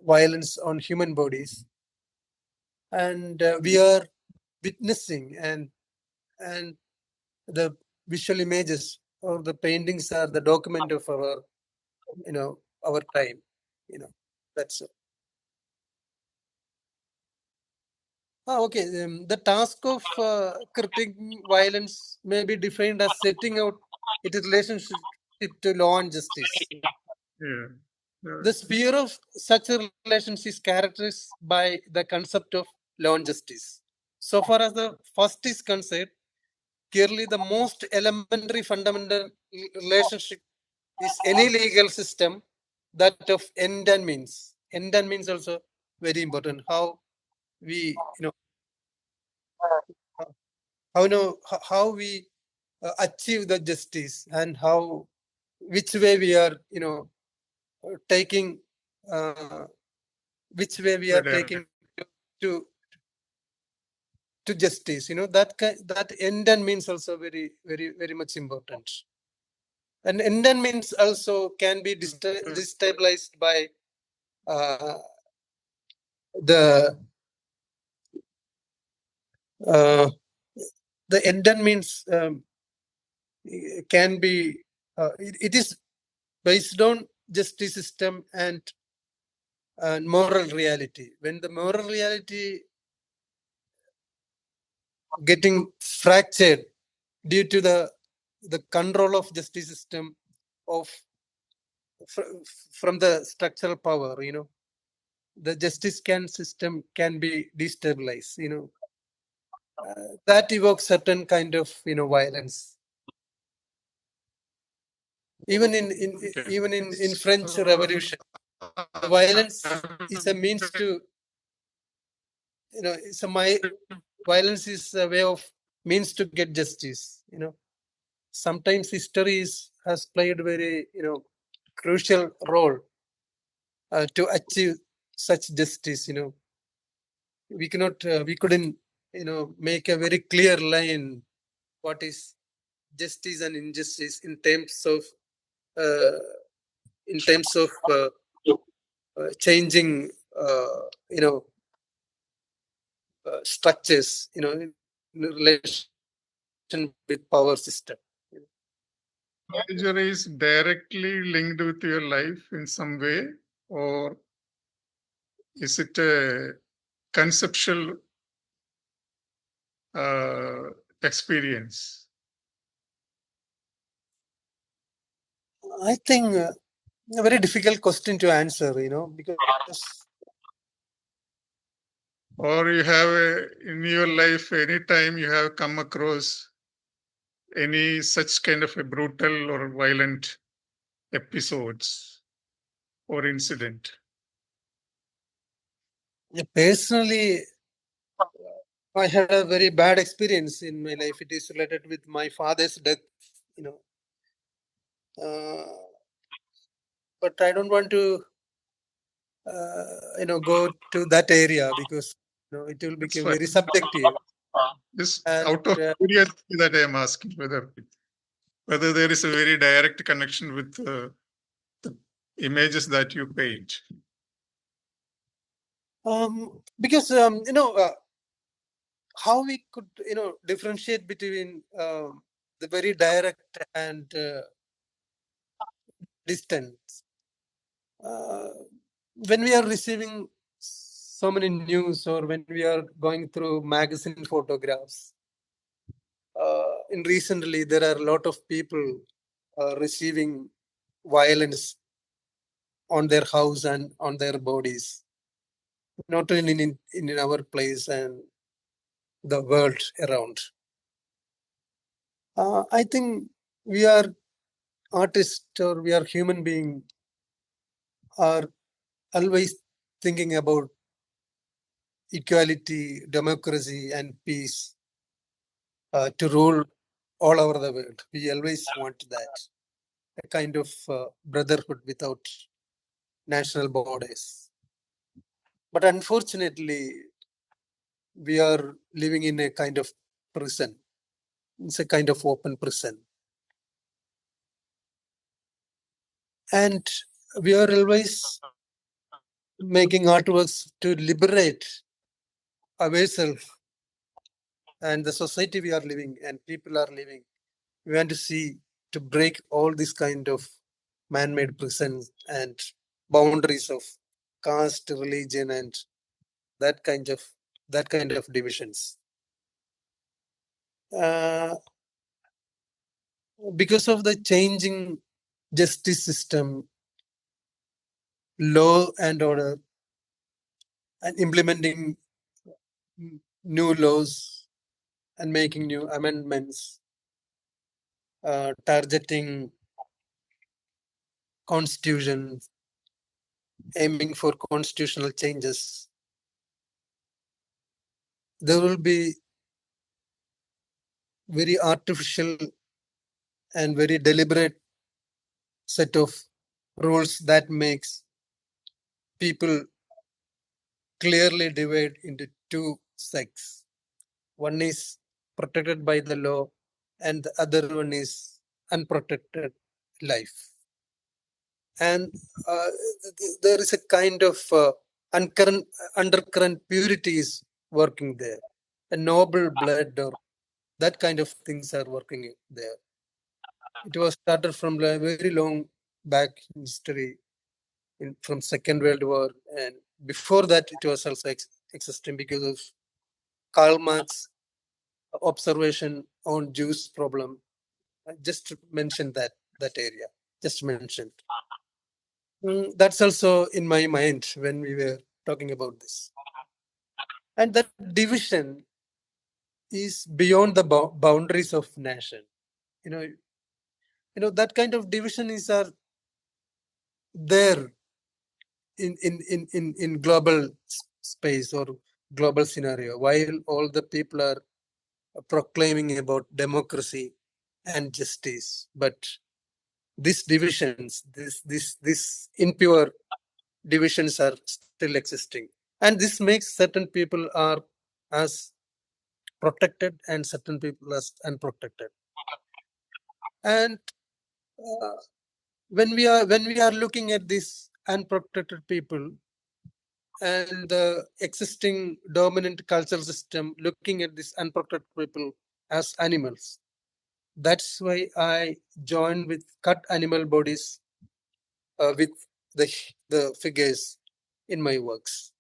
violence on human bodies, and we are witnessing, and the visual images or the paintings are the document of our time. That's it. Okay. The task of critiquing violence may be defined as setting out its relationship to law and justice. yeah. The sphere of such a relationship is characterized by the concept of law and justice. So far as the first is concerned, clearly the most elementary fundamental relationship is any legal system, that of end and means. End and means also very important. How we, how we achieve the justice, and which way we are, taking, which way we are taking to to justice. That end and means also very, very, very much important. And end and means also can be destabilized by the end and means can be it is based on justice system and moral reality. When the moral reality getting fractured due to the control of justice system of from the structural power, the justice system can be destabilized. That evokes certain kind of violence. Even in French Revolution, the violence is a means to violence is a way of means to get justice. Sometimes history has played very crucial role to achieve such justice. We couldn't make a very clear line what is justice and injustice in terms of changing structures in relation with power system. Imagery is directly linked with your life in some way, or is it a conceptual experience? I think a very difficult question to answer, because or you have in your life any time you have come across any such kind of a brutal or violent episodes or incident? Personally, I had a very bad experience in my life. It is related with my father's death, but I don't want to go to that area because it will become very subjective. Just out of curiosity that I am asking whether there is a very direct connection with the images that you paint. Because how we could differentiate between the very direct and distance. When we are receiving so many news or when we are going through magazine photographs, in recently there are a lot of people receiving violence on their house and on their bodies, not only in our place and the world around. I think we are artists or we are human beings are always thinking about equality, democracy, and peace to rule all over the world. We always want that, a kind of brotherhood without national borders. But unfortunately, we are living in a kind of prison. It's a kind of open prison. And we are always making artworks to liberate ourselves and the society we are living and people are living. We want to see to break all this kind of man-made prisons and boundaries of caste, religion, and that kind of divisions. Because of the changing justice system, law and order, and implementing new laws and making new amendments, targeting constitution, aiming for constitutional changes, there will be very artificial and very deliberate set of rules that makes people clearly divide into two sects. One is protected by the law, and the other one is unprotected life. And there is a kind of undercurrent purity is working there. A noble blood or that kind of things are working there. It was started from a very long back in history, from Second World War, and before that it was also existing because of Karl Marx observation on Jews problem. I just mentioned that area. Just mentioned. That's also in my mind when we were talking about this. And that division is beyond the boundaries of nation. That kind of division is there in global space or global scenario, while all the people are proclaiming about democracy and justice, but these divisions, this impure divisions are still existing, and this makes certain people are as protected and certain people as unprotected. And uh, when we are looking at these unprotected people and the existing dominant cultural system looking at these unprotected people as animals, that's why I joined with cut animal bodies with the figures in my works.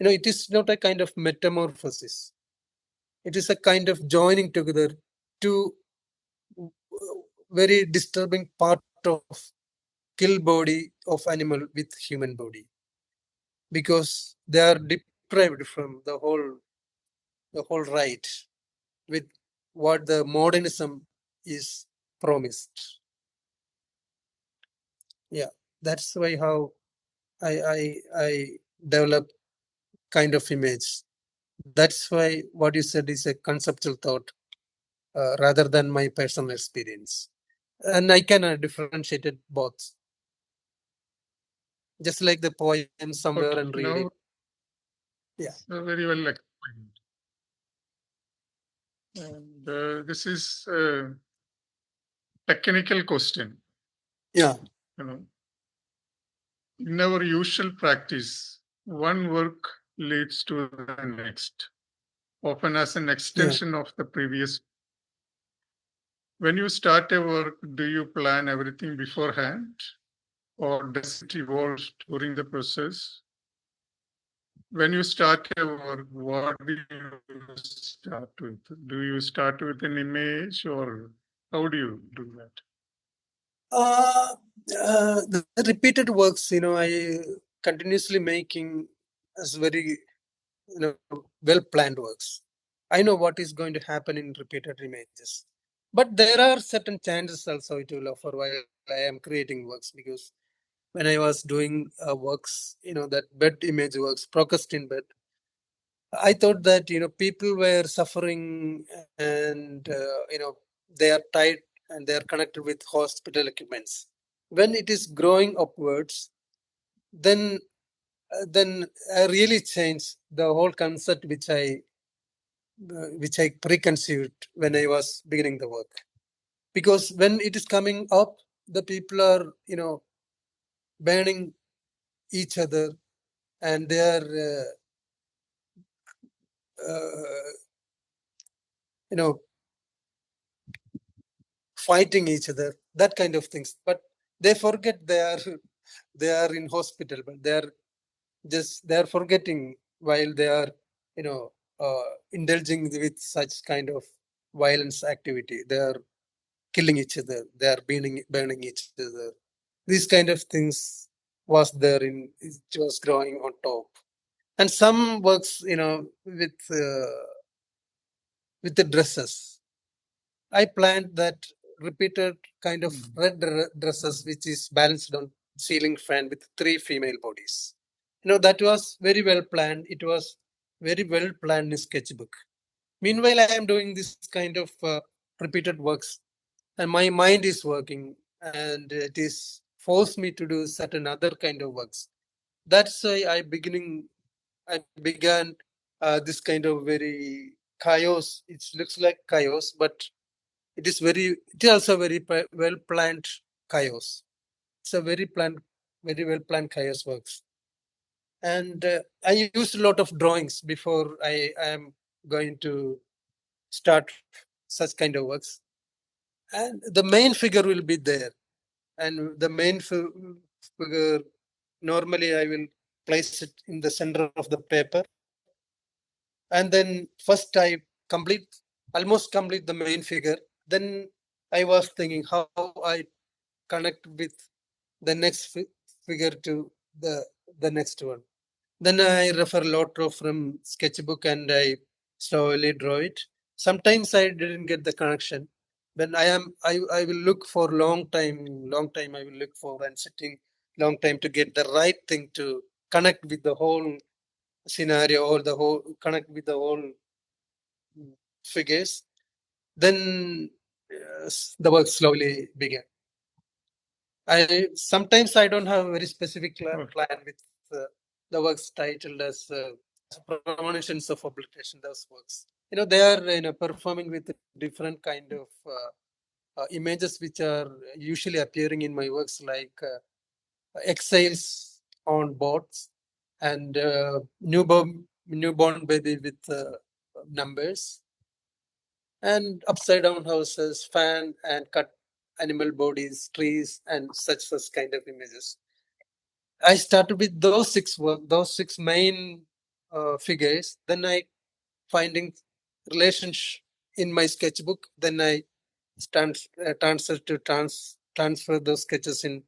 It is not a kind of metamorphosis. It is a kind of joining together two very disturbing part of kill body of animal with human body, because they are deprived from the whole right with what the modernism is promised. Yeah, that's why how I develop kind of image. That's why what you said is a conceptual thought rather than my personal experience. And I can differentiate it both. Just like the poem somewhere and read it. Yeah. Very well explained. And this is a technical question. Yeah. In our usual practice, one work leads to the next, often as an extension of the previous. When you start a work, do you plan everything beforehand, or does it evolve during the process? When you start a work, what do you start with? Do you start with an image, or how do you do that? The repeated works, I continuously making as very, well planned works. I know what is going to happen in repeated images, but there are certain chances also it will offer while I am creating works, because when I was doing works, that bed image works, Procust in bed, I thought that people were suffering and they are tied and they are connected with hospital equipments. When it is growing upwards, then I really changed the whole concept which I preconceived when I was beginning the work. Because when it is coming up, the people are burning each other, and they are fighting each other, that kind of things. But they forget they are in hospital, but they are forgetting while they are indulging with such kind of violence activity. They are killing each other. They are burning each other. These kind of things was there it was growing on top. And some works, with the dresses. I planned that repeated kind of red dresses, which is balanced on ceiling fan with 3 female bodies. That was very well planned. It was very well planned in sketchbook. Meanwhile, I am doing this kind of repeated works, and my mind is working, and it is forced me to do certain other kind of works. That's why I began this kind of very chaos. It looks like chaos, but it is also very well planned chaos. It's a very well planned chaos works. And I used a lot of drawings before I am going to start such kind of works. And the main figure will be there. And the main figure, normally I will place it in the center of the paper. And then first I almost complete the main figure. Then I was thinking how I connect with the next figure to the next one. Then I refer a lot of from sketchbook and I slowly draw it. Sometimes I didn't get the connection. When I will look for long time I will look for and sitting long time to get the right thing to connect with the whole scenario or the whole connect with the whole figures. Then the work slowly began. I don't have a very specific plan with the works titled as premonitions of obliteration. Those works, they are performing with different kind of images which are usually appearing in my works, like exiles on boats and newborn baby with numbers, and upside down houses, fan and cut animal bodies, trees, and such kind of images. I started with those six main figures. Then I finding relationship in my sketchbook. Then I transfer those sketches in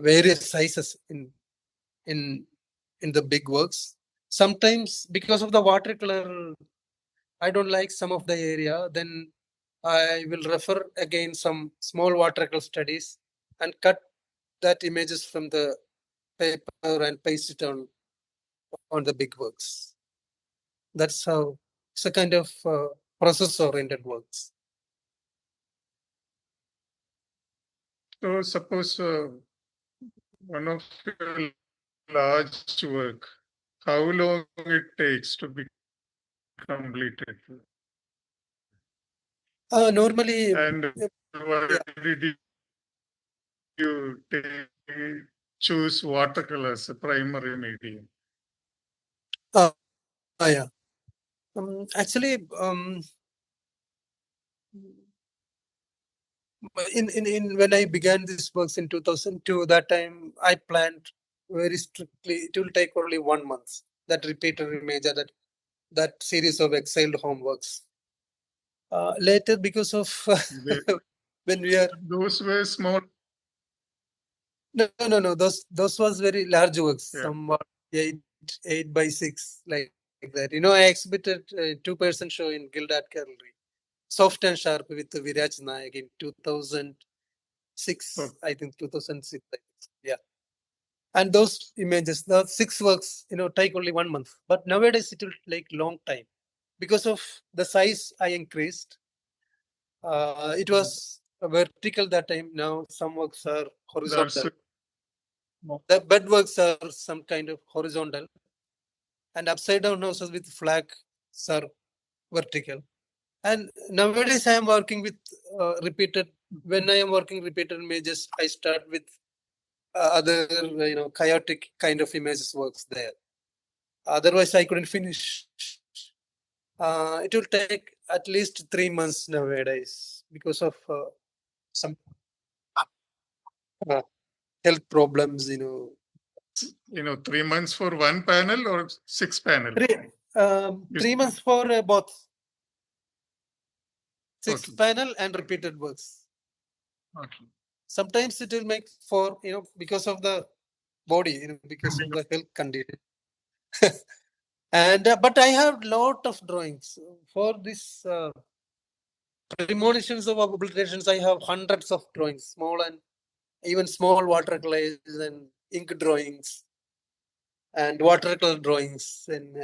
various sizes in in the big works. Sometimes because of the watercolor, I don't like some of the area. Then I will refer again some small watercolor studies and cut that images from the paper and paste it on the big works. That's how it's a kind of process-oriented works. So suppose one of your large work, how long it takes to be completed? Normally, And why yeah. did you choose watercolor as a primary medium? Yeah. Actually, in when I began this works in 2002, that time I planned very strictly. It will take only 1 month. That repeated image, that series of exiled homeworks. Later, because of when we are those were small. no. Those was very large works. Yeah. Somewhat 8 by 6 like that. I exhibited a 2-person show in Gildart Gallery, Soft and Sharp with Viraj Nayak in 2006. Oh. I think 2006. Yeah. And those images, the 6 works, take only 1 month. But nowadays it will take long time because of the size I increased. It was vertical that time. Now some works are horizontal. The bed works are some kind of horizontal, and upside down houses with flag are vertical. And nowadays I am working with repeated. When I am working repeated images, I start with other chaotic kind of images works there. Otherwise, I couldn't finish. It will take at least 3 months nowadays because of some health problems. 3 months for one panel or 6 panel? 3 months for both 6 Okay. panel and repeated works. Okay. Sometimes it will make for because of the body, because of the health condition. And but I have lot of drawings for this premonitions of obliterations. I have hundreds of drawings, small and even small watercolors and ink drawings and watercolor drawings, and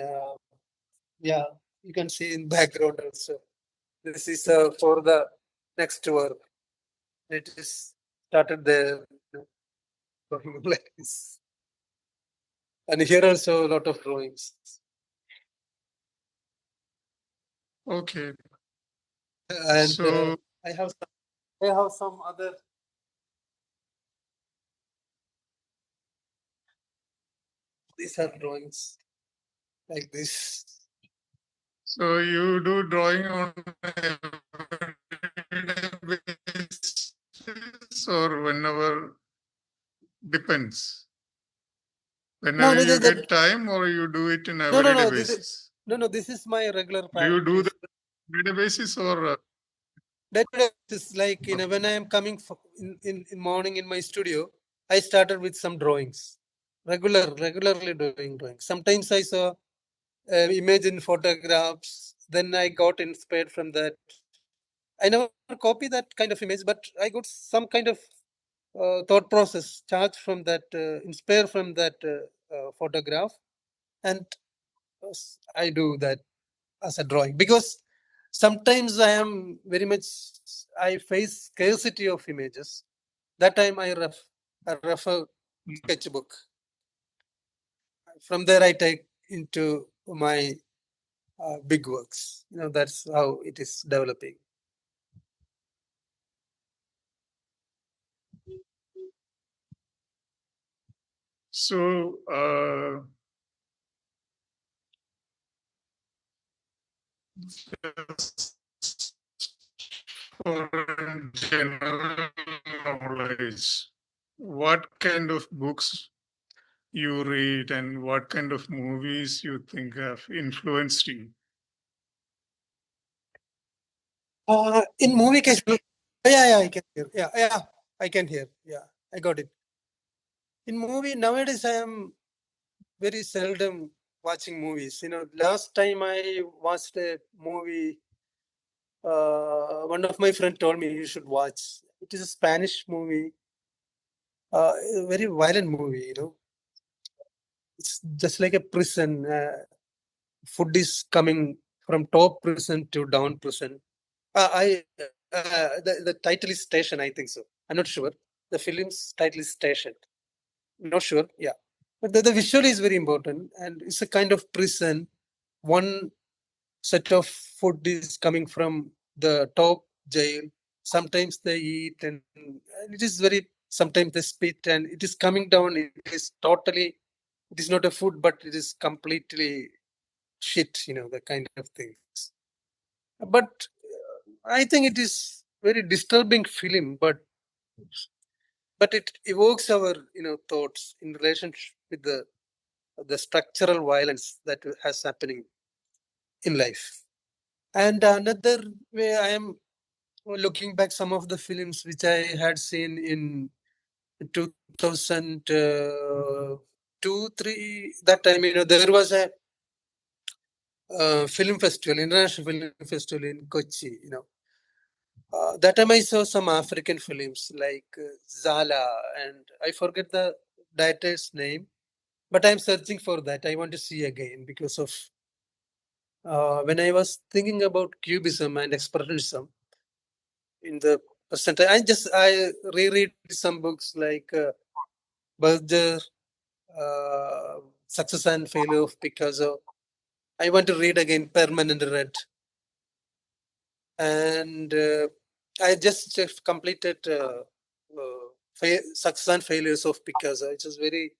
yeah, you can see in background also. This is for the next work. It is started there, like this, and here also a lot of drawings. Okay. And So I have some other. These are drawings like this. so you do drawing on a everyday basis or whenever depends. No, Whenever you get time or you do it in no, everyday This is, basis. this is my regular Do you do practice. the everyday basis or That is like, when I am coming in morning in my studio, I started with some drawings, regularly doing drawings. Sometimes I saw image in photographs, then I got inspired from that. I never copy that kind of image, but I got some kind of thought process charged from that, inspired from that photograph, and I do that as a drawing, because sometimes I face scarcity of images. That time I refer sketchbook. From there I take into my big works. That's how it is developing. so just for general knowledge, what kind of books you read and what kind of movies you think have influenced you? In movie case, yeah, I can hear. Yeah, I can hear. Yeah, I got it. In movie nowadays, I am very seldom watching movies. Last time I watched a movie, one of my friend told me you should watch. It is a Spanish movie, a very violent movie. It's just like a prison. Food is coming from top prison to down prison. I the title is Station. I think so. I'm not sure. The film's title is Station. Not sure. Yeah, but the visual is very important, and it's a kind of prison. One set of food is coming from the top jail. Sometimes they eat, and it is very. Sometimes they spit, and it is coming down. It is totally. It is not a food, but it is completely shit. The kind of things. But I think it is very disturbing film. But it evokes our thoughts in relationship with the structural violence that has happening in life. And another way, I am looking back some of the films which I had seen in 2002, 3. That time, there was a film festival, international film festival in Kochi. That time I saw some African films like Zala, and I forget the director's name, but I'm searching for that. I want to see again because of when I was thinking about cubism and expressionism in the present. I reread some books like Berger, Success and Failure of Picasso. I want to read again Permanent Red, and I just completed Success and Failures of Picasso. It was very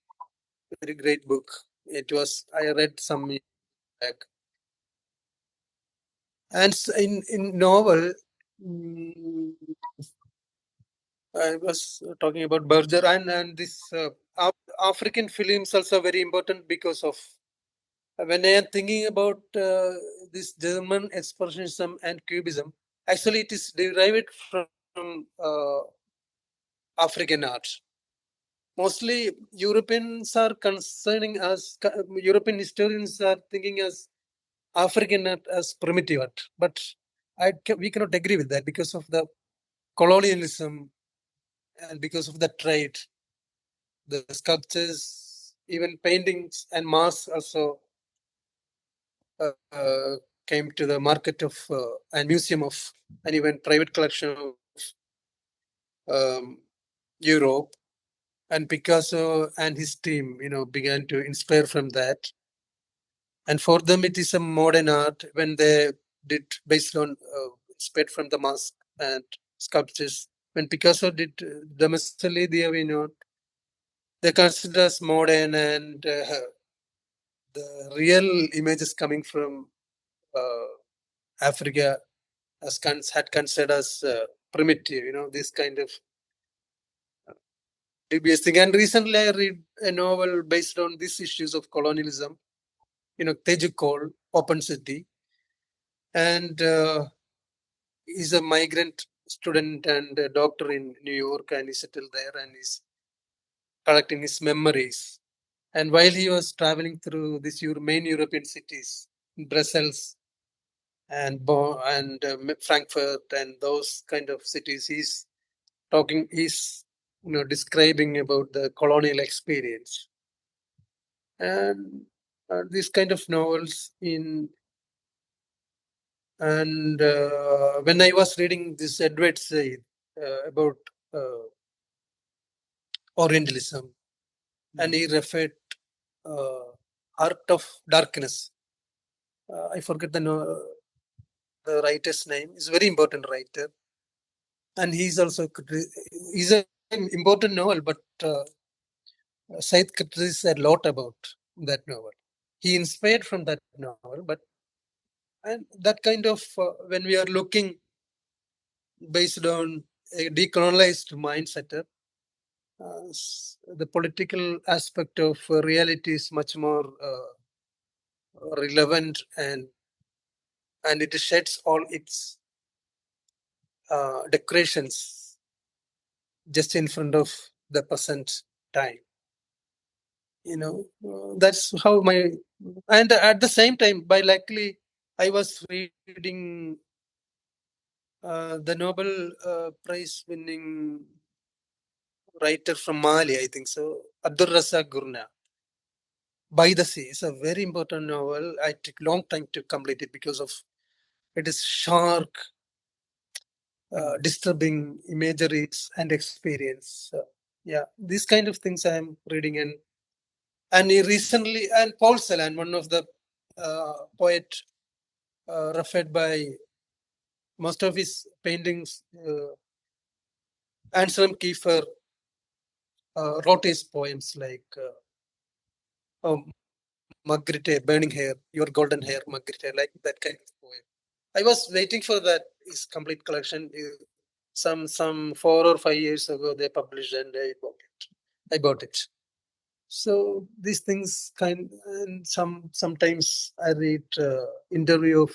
great book. I read some years back. And in novel, mm, I was talking about Berger, and this African films also very important because of when I am thinking about this German expressionism and cubism. Actually, it is derived from African art. Mostly, Europeans are concerning us. European historians are thinking as African art as primitive art, but we cannot agree with that because of the colonialism and because of the trade. The sculptures, even paintings and masks also uh, came to the market of and museum of and even private collection of Europe. And Picasso and his team, began to inspire from that. And for them, it is a modern art when they did based on inspired from the mask and sculptures. When Picasso did domestically, they consider as modern, and the real images coming from Africa had considered as primitive. This kind of dubious thing. And recently, I read a novel based on these issues of colonialism. Teju Cole, Open City, and he's a migrant student and a doctor in New York, and he settled there and he's collecting his memories. And while he was traveling through these main European cities, Brussels and Frankfurt and those kind of cities, he's describing about the colonial experience. And these kind of novels when I was reading this Edward Said about Orientalism, and he referred Art of Darkness. I forget the writer's name. He's a very important writer, and he's an important novel. But Said criticized a lot about that novel. He inspired from that novel, and that kind of when we are looking based on a decolonized mindset, the political aspect of reality is much more relevant, and it sheds all its decorations just in front of the present time. That's how and at the same time, by luckily, I was reading the Nobel Prize winning writer from Mali, I think so, Abdul Razak Gurna. By the Sea is a very important novel. I took long time to complete it because of it is sharp, disturbing imageries and experience. Yeah, these kind of things I am reading, and he recently, and Paul Celan, one of the poet referred by most of his paintings. Anselm Kiefer wrote his poems like Margrethe, burning hair, your golden hair, Margrethe, like that kind of poem. I was waiting for that his complete collection. Some 4 or 5 years ago they published, and I bought it. So these things and sometimes I read interview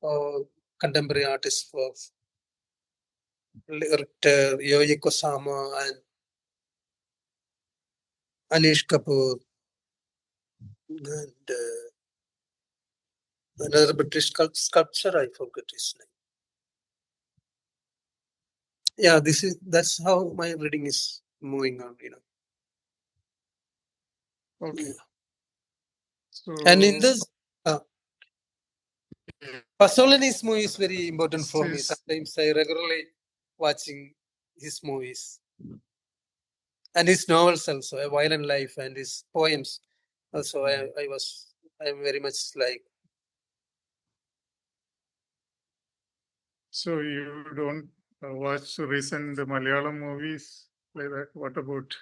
of contemporary artists of Richter, Yoyi Kosama, and Anish Kapoor, and another British sculptor, I forget his name. Yeah, that's how my reading is moving on. Okay. Yeah. So, And in this, Pasolini's movie is very important for me. Sometimes I regularly watching his movies and his novels also, A Violent Life, and his poems. Also, I'm very much like. So you don't watch recent Malayalam movies like that? What about?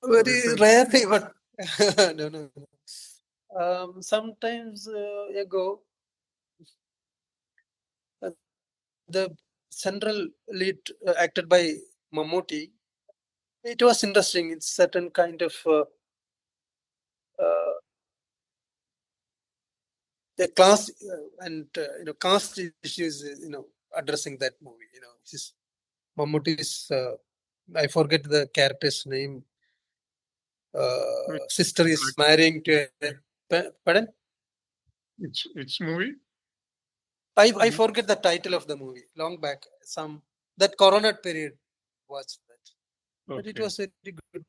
Very recent? rarely, but no. Sometimes ago, the central lead acted by Mammootty. It was interesting. It's certain kind of the class and caste issues. Addressing that movie. His Mammootty's. I forget the character's name. Sister is marrying to. Pardon? Which movie? I forget the title of the movie. Long back, that Corona period watched that. Okay. But it was a very good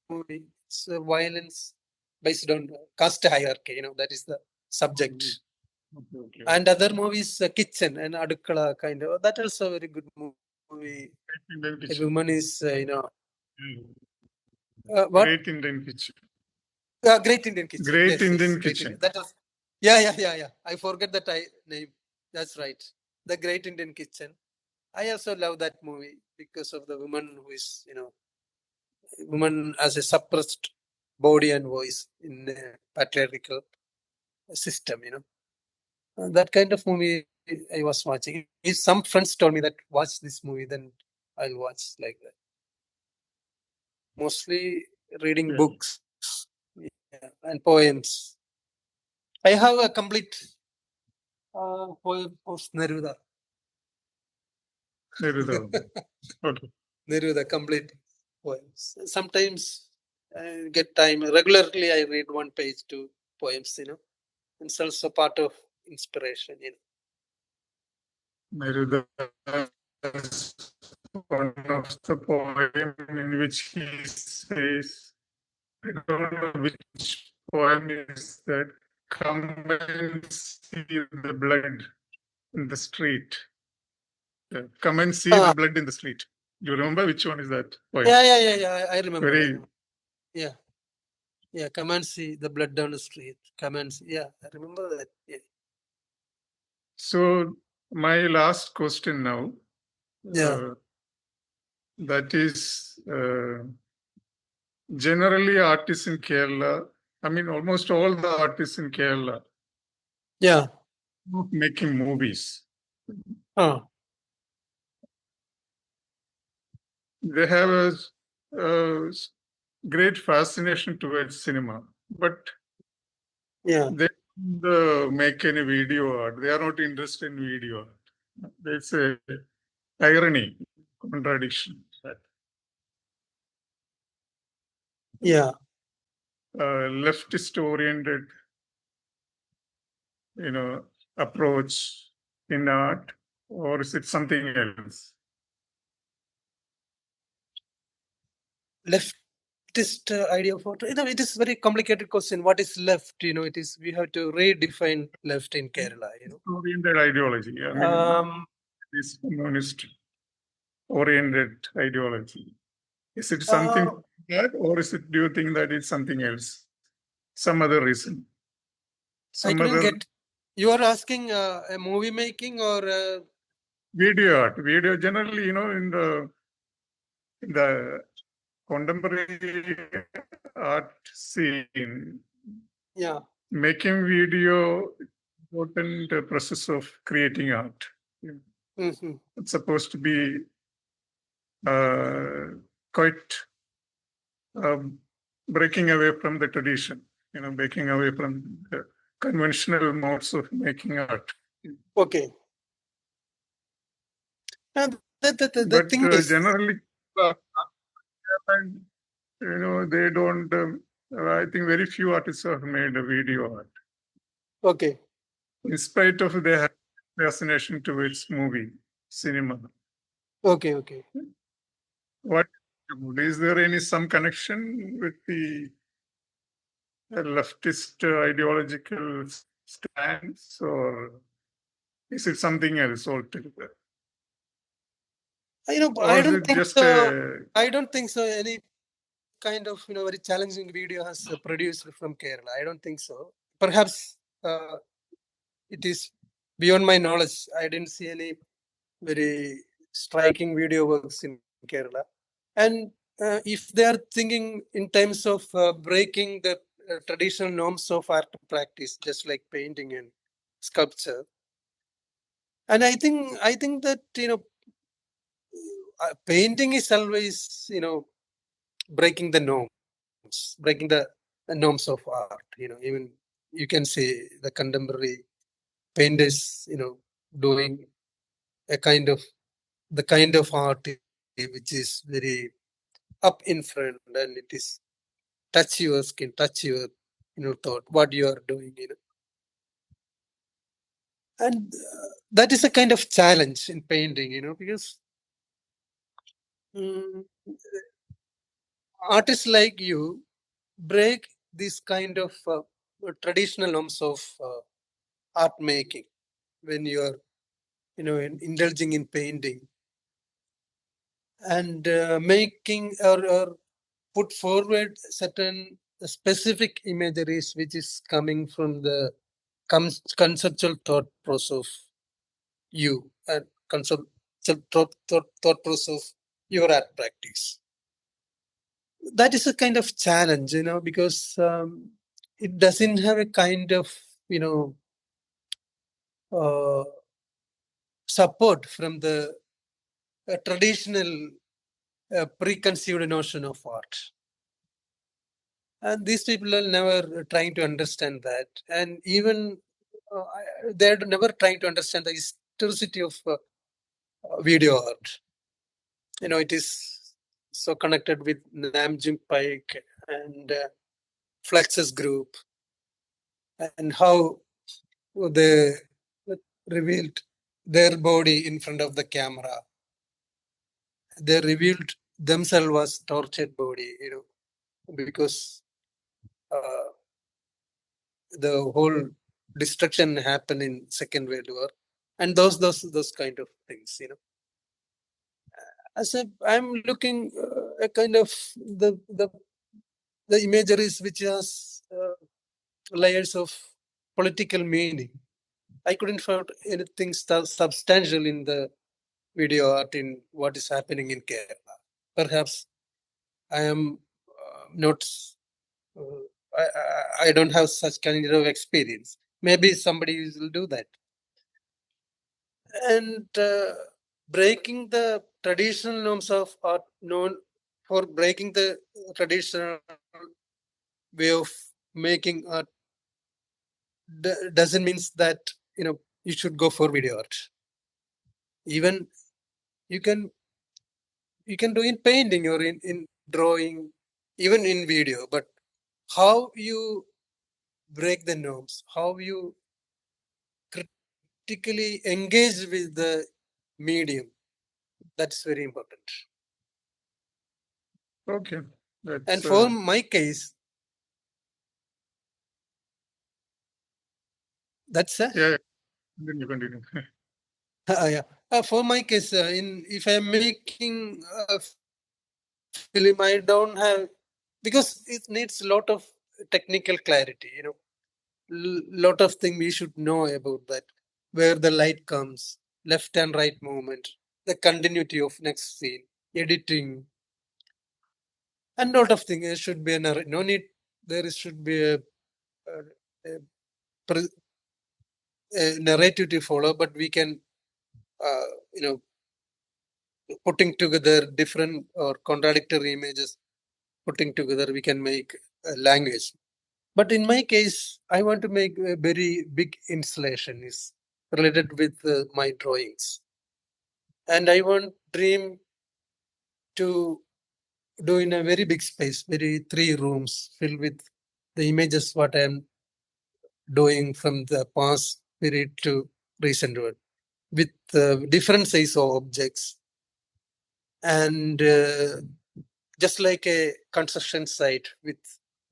movie. It's violence based on caste hierarchy. That is the subject. Okay. And other movies, Kitchen and Adukala kind of. That also a very good movie. A woman is, what? Great Indian Kitchen. Great Indian Kitchen. Great Yes, Indian Great Kitchen. That was Yeah. I forget that name. That's right. The Great Indian Kitchen. I also love that movie because of the woman who is, woman as a suppressed body and voice in a patriarchal system. That kind of movie I was watching. If some friends told me that watch this movie, then I'll watch like that. Mostly reading Yeah. books, and poems. I have a complete poem of Neruda. Neruda. Okay. Neruda, complete poems. Sometimes I get time. Regularly, I read 1 page, 2 poems. It's also part of inspiration. Neruda is one of the poem in which he says, I don't know which poem is that, come and see the blood in the street. Yeah. Come and see the blood in the street. Do you remember which one is that poem? Yeah. I remember. Very. Yeah. Come and see the blood down the street. Come and see. Yeah, I remember that. Yeah. So my last question now. Yeah. That is generally artists in Kerala. I mean, almost all the artists in Kerala Yeah. making movies. They have a great fascination towards cinema, but Yeah. they don't make any video art. They are not interested in video art. There's a irony, contradiction. Yeah. Leftist oriented, approach in art, or is it something else? Leftist idea of what? It is very complicated question. What is left? It is we have to redefine left in Kerala. Oriented ideology. I mean, this communist oriented ideology. Is it something like that, or is it? Do you think that it's something else? Some other reason? I couldn't get. You are asking a movie making or video art? Video generally, in the contemporary art scene. Yeah. Making video, important process of creating art. Mm-hmm. It's supposed to be quite breaking away from the tradition, breaking away from the conventional modes of making art. Okay. And the But thing is, generally, they don't. I think very few artists have made a video art. Okay. In spite of their fascination towards movie, cinema. Okay. What is there some connection with the leftist ideological stance, or is it something else altogether? I Or don't think just so. I don't think so. Any kind of very challenging video has produced from Kerala. I don't think so. Perhaps it is beyond my knowledge. I didn't see any very striking video works in Kerala. And if they are thinking in terms of breaking the traditional norms of art practice, just like painting and sculpture, and I think that painting is always breaking the norms, breaking the norms of art. Even you can say the contemporary painters, doing a kind of the kind of art which is very up in front, and it is touch your skin, touch your thought, what you are doing, and that is a kind of challenge in painting, because artists like you break this kind of traditional norms of art making when you are indulging in painting and making or put forward certain specific imageries which is coming from the conceptual thought process of you and conceptual thought process of your art practice. That is a kind of challenge, because it doesn't have a kind of, uh, support from the traditional preconceived notion of art. And these people are never trying to understand that. And even they're never trying to understand the historicity of video art. It is so connected with Namjoon Pike and Fluxus Group, and how they revealed their body in front of the camera. They revealed themselves as tortured body, because the whole destruction happened in Second World War, and those kind of things. As I'm looking a kind of the imageries which has layers of political meaning. I couldn't find anything substantial in the video art in what is happening in Kerala. Perhaps I am not. Uh, I don't have such kind of experience. Maybe somebody will do that. And breaking the traditional norms of art, known for breaking the traditional way of making art, doesn't mean that you should go for video art. Even you can do in painting or in drawing, even in video. But how you break the norms, how you critically engage with the medium, that's very important. Okay. And That's for my case, that's yeah. Continue. yeah. For my case, if I'm making a film, I don't have, because it needs a lot of technical clarity. Lot of things we should know about that, where the light comes, left and right movement, the continuity of next scene, editing, and lot of things. There should be no need. There should be a, pre- a narrative to follow, but we can, uh, you know, putting together different or contradictory images, putting together, we can make a language. But in my case, I want to make a very big installation is related with my drawings. And I want dream to do in a very big space, very 3 rooms filled with the images what I am doing from the past period to recent world, with different size of objects, and just like a construction site with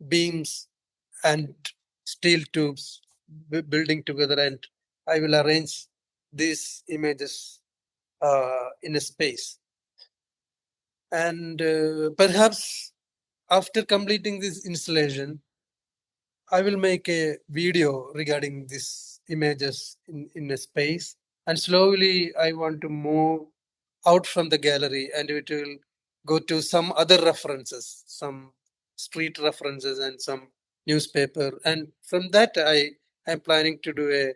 beams and steel tubes building together, and I will arrange these images in a space. And perhaps after completing this installation, I will make a video regarding these images in a space. And slowly I want to move out from the gallery, and it will go to some other references, some street references and some newspaper. And from that, I am planning to do a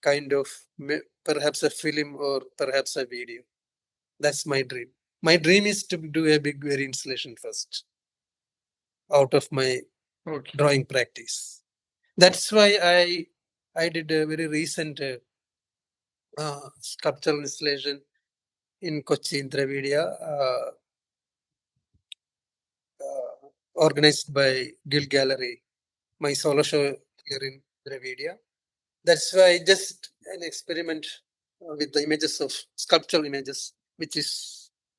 kind of perhaps a film or perhaps a video. That's my dream. My dream is to do a big very installation first out of my Okay. drawing practice. That's why I did a very recent sculptural installation in Kochi in Dravidia, organized by Guild Gallery, my solo show here in Dravidia. That's why just an experiment with the images of sculptural images,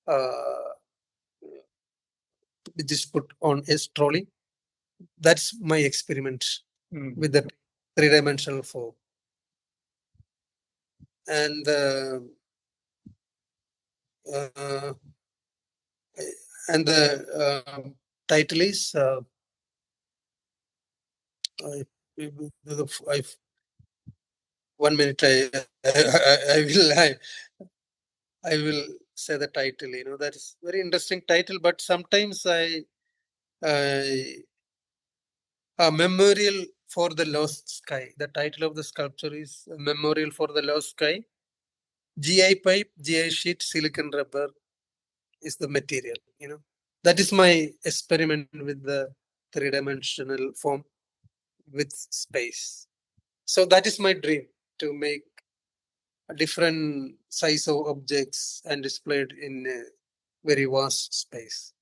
uh, which is put on a trolley. That's my experiment with the 3-dimensional form. And uh, the title is I 1 minute. I will say the title. That is very interesting title. But sometimes I a memorial for the lost sky. The title of the sculpture is a Memorial for the Lost Sky. GI pipe, GI sheet, silicon rubber is the material. That is my experiment with the three-dimensional form with space. So that is my dream, to make a different size of objects and displayed in a very vast space.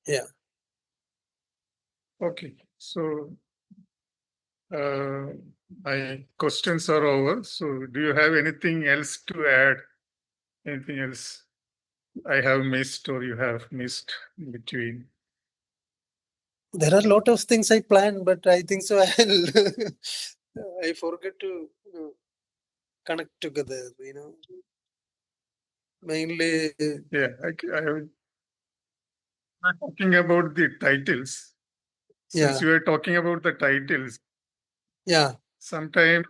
Yeah. Okay. So my questions are over. So do you have anything else to add? Anything else I have missed or you have missed in between? There are a lot of things I planned, but I think so I forget to connect together, mainly. Yeah, I'm talking about the titles. Since Yeah. you are talking about the titles, Yeah. sometimes,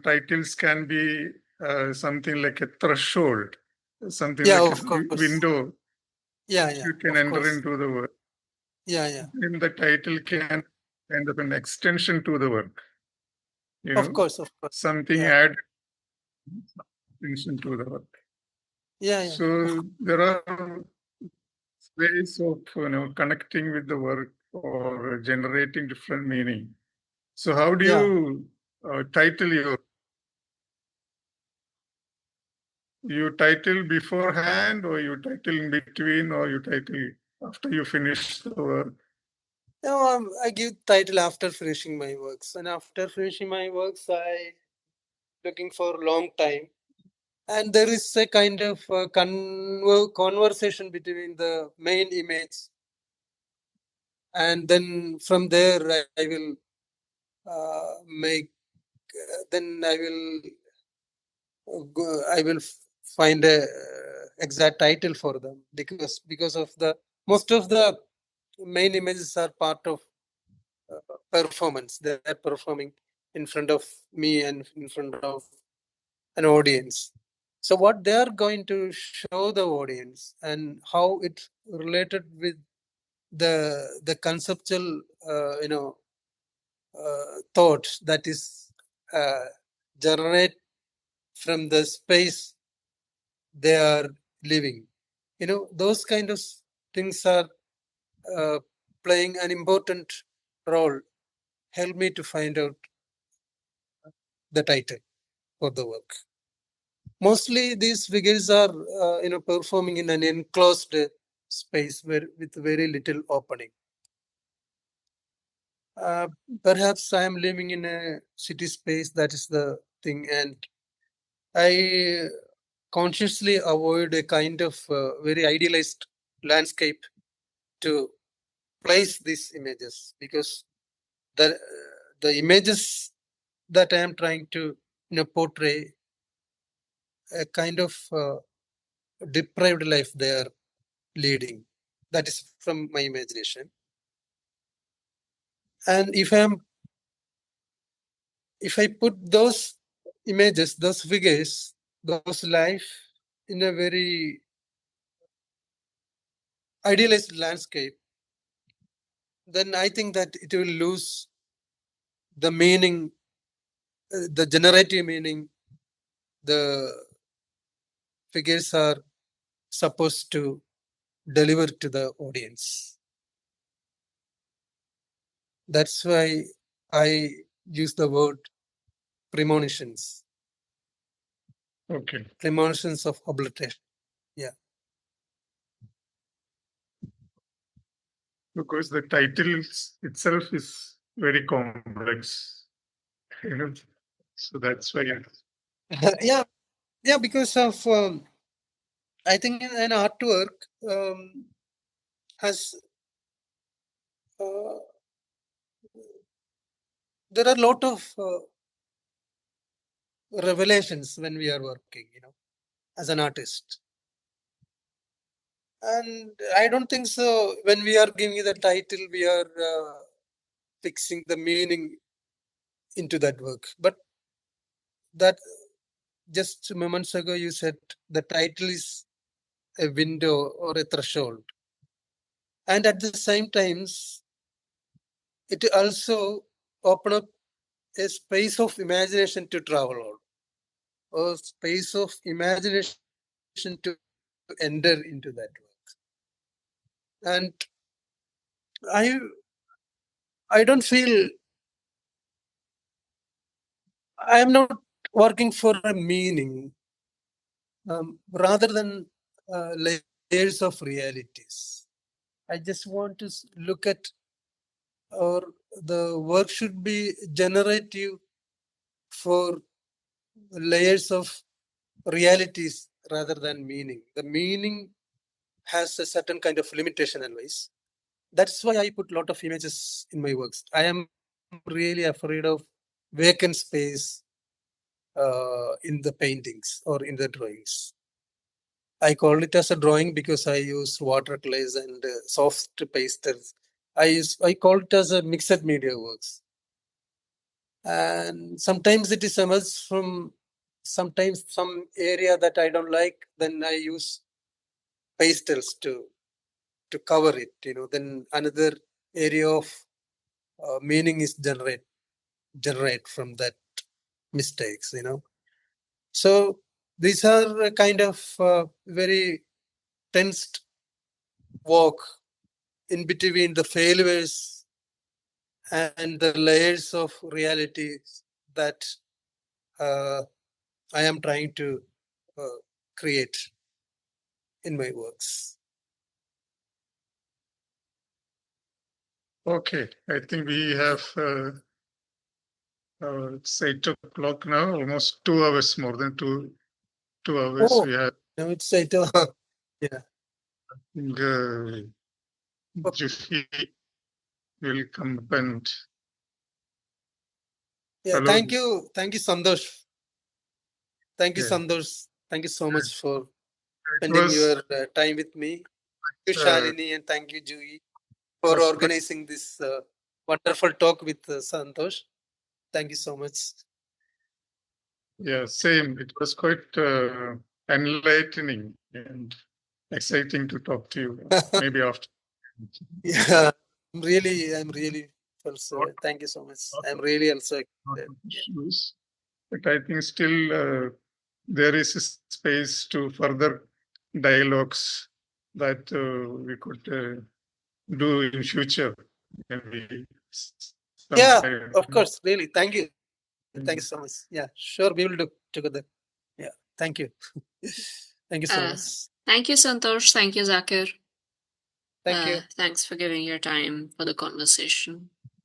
titles can be something like a threshold, something Yeah, like a of course. window Yeah. you can Of enter course. into the work. Yeah. Then the title can kind of an extension to the work. Of course. Something Yeah. add extension to the work. Yeah. So there are ways of connecting with the work or generating different meaning. So how do Yeah. you title you title beforehand, or you title in between, or you title after you finish the work? I give title after finishing my works, and after finishing my works, I looking for a long time, and there is a kind of conversation between the main image, and then from there I will make. Then I will find a exact title for them, because of the most of the main images are part of performance. They are performing in front of me and in front of an audience. So what they are going to show the audience and how it related with the conceptual thoughts that is generate from the space they are living. Those kind of things are playing an important role. Help me to find out the title for the work. Mostly these figures are performing in an enclosed space with very little opening. Perhaps I am living in a city space, that is the thing, and I consciously avoid a kind of very idealized landscape to place these images, because the images that I am trying to portray a kind of deprived life they are leading. That is from my imagination. And if I put those images, those figures, those life in a very idealized landscape, then I think that it will lose the meaning, the generative meaning the figures are supposed to deliver to the audience. That's why I use the word premonitions. Okay. Premonitions of obliteration. Yeah. Because the title itself is very complex. So that's why. Yeah, because of I think an artwork has there are a lot of revelations when we are working, as an artist. And I don't think so when we are giving the title, we are fixing the meaning into that work. But that just moments ago you said the title is a window or a threshold, and at the same times it also open up a space of imagination to travel on, or space of imagination to enter into that work. And I don't feel I am not working for a meaning, rather than layers of realities. I just want to look at, or the work should be generative for layers of realities rather than meaning. The meaning has a certain kind of limitation always. That's why I put a lot of images in my works. I am really afraid of vacant space in the paintings or in the drawings. I call it as a drawing because I use watercolors and soft pastels. I call it as a mixed media works. And sometimes it is emerged from sometimes some area that I don't like, then I use pastels to cover it. Then another area of meaning is generate from that mistakes. So these are a kind of very tensed walk in between the failures and the layers of reality that I am trying to create in my works. Okay, I think we have it's 8 o'clock now, almost 2 hours, more than two hours. Oh, We have now it's 8. Yeah. Jufi will come up and Yeah. hello. Thank you, Santhosh. Thank you, Yeah. Santhosh. Thank you so much for It spending was your time with me. Thank you, Shalini, and thank you, Jui, for was quite, organizing this wonderful talk with Santhosh. Thank you so much. yeah, same. It was quite enlightening and exciting to talk to you. Maybe after. Yeah, I'm really also. Not, Thank you so much. not, I'm really also not excited. issues, but I think still there is a space to further dialogues that we could do in future. Maybe Yeah, sometime. of course. Really. Thank you. Thank you so much. Yeah, sure. We will do together. Yeah. Thank you. Thank you so much. Thank you, Santhosh. Thank you, Zakkir. Thank you. Thanks for giving your time for the conversation.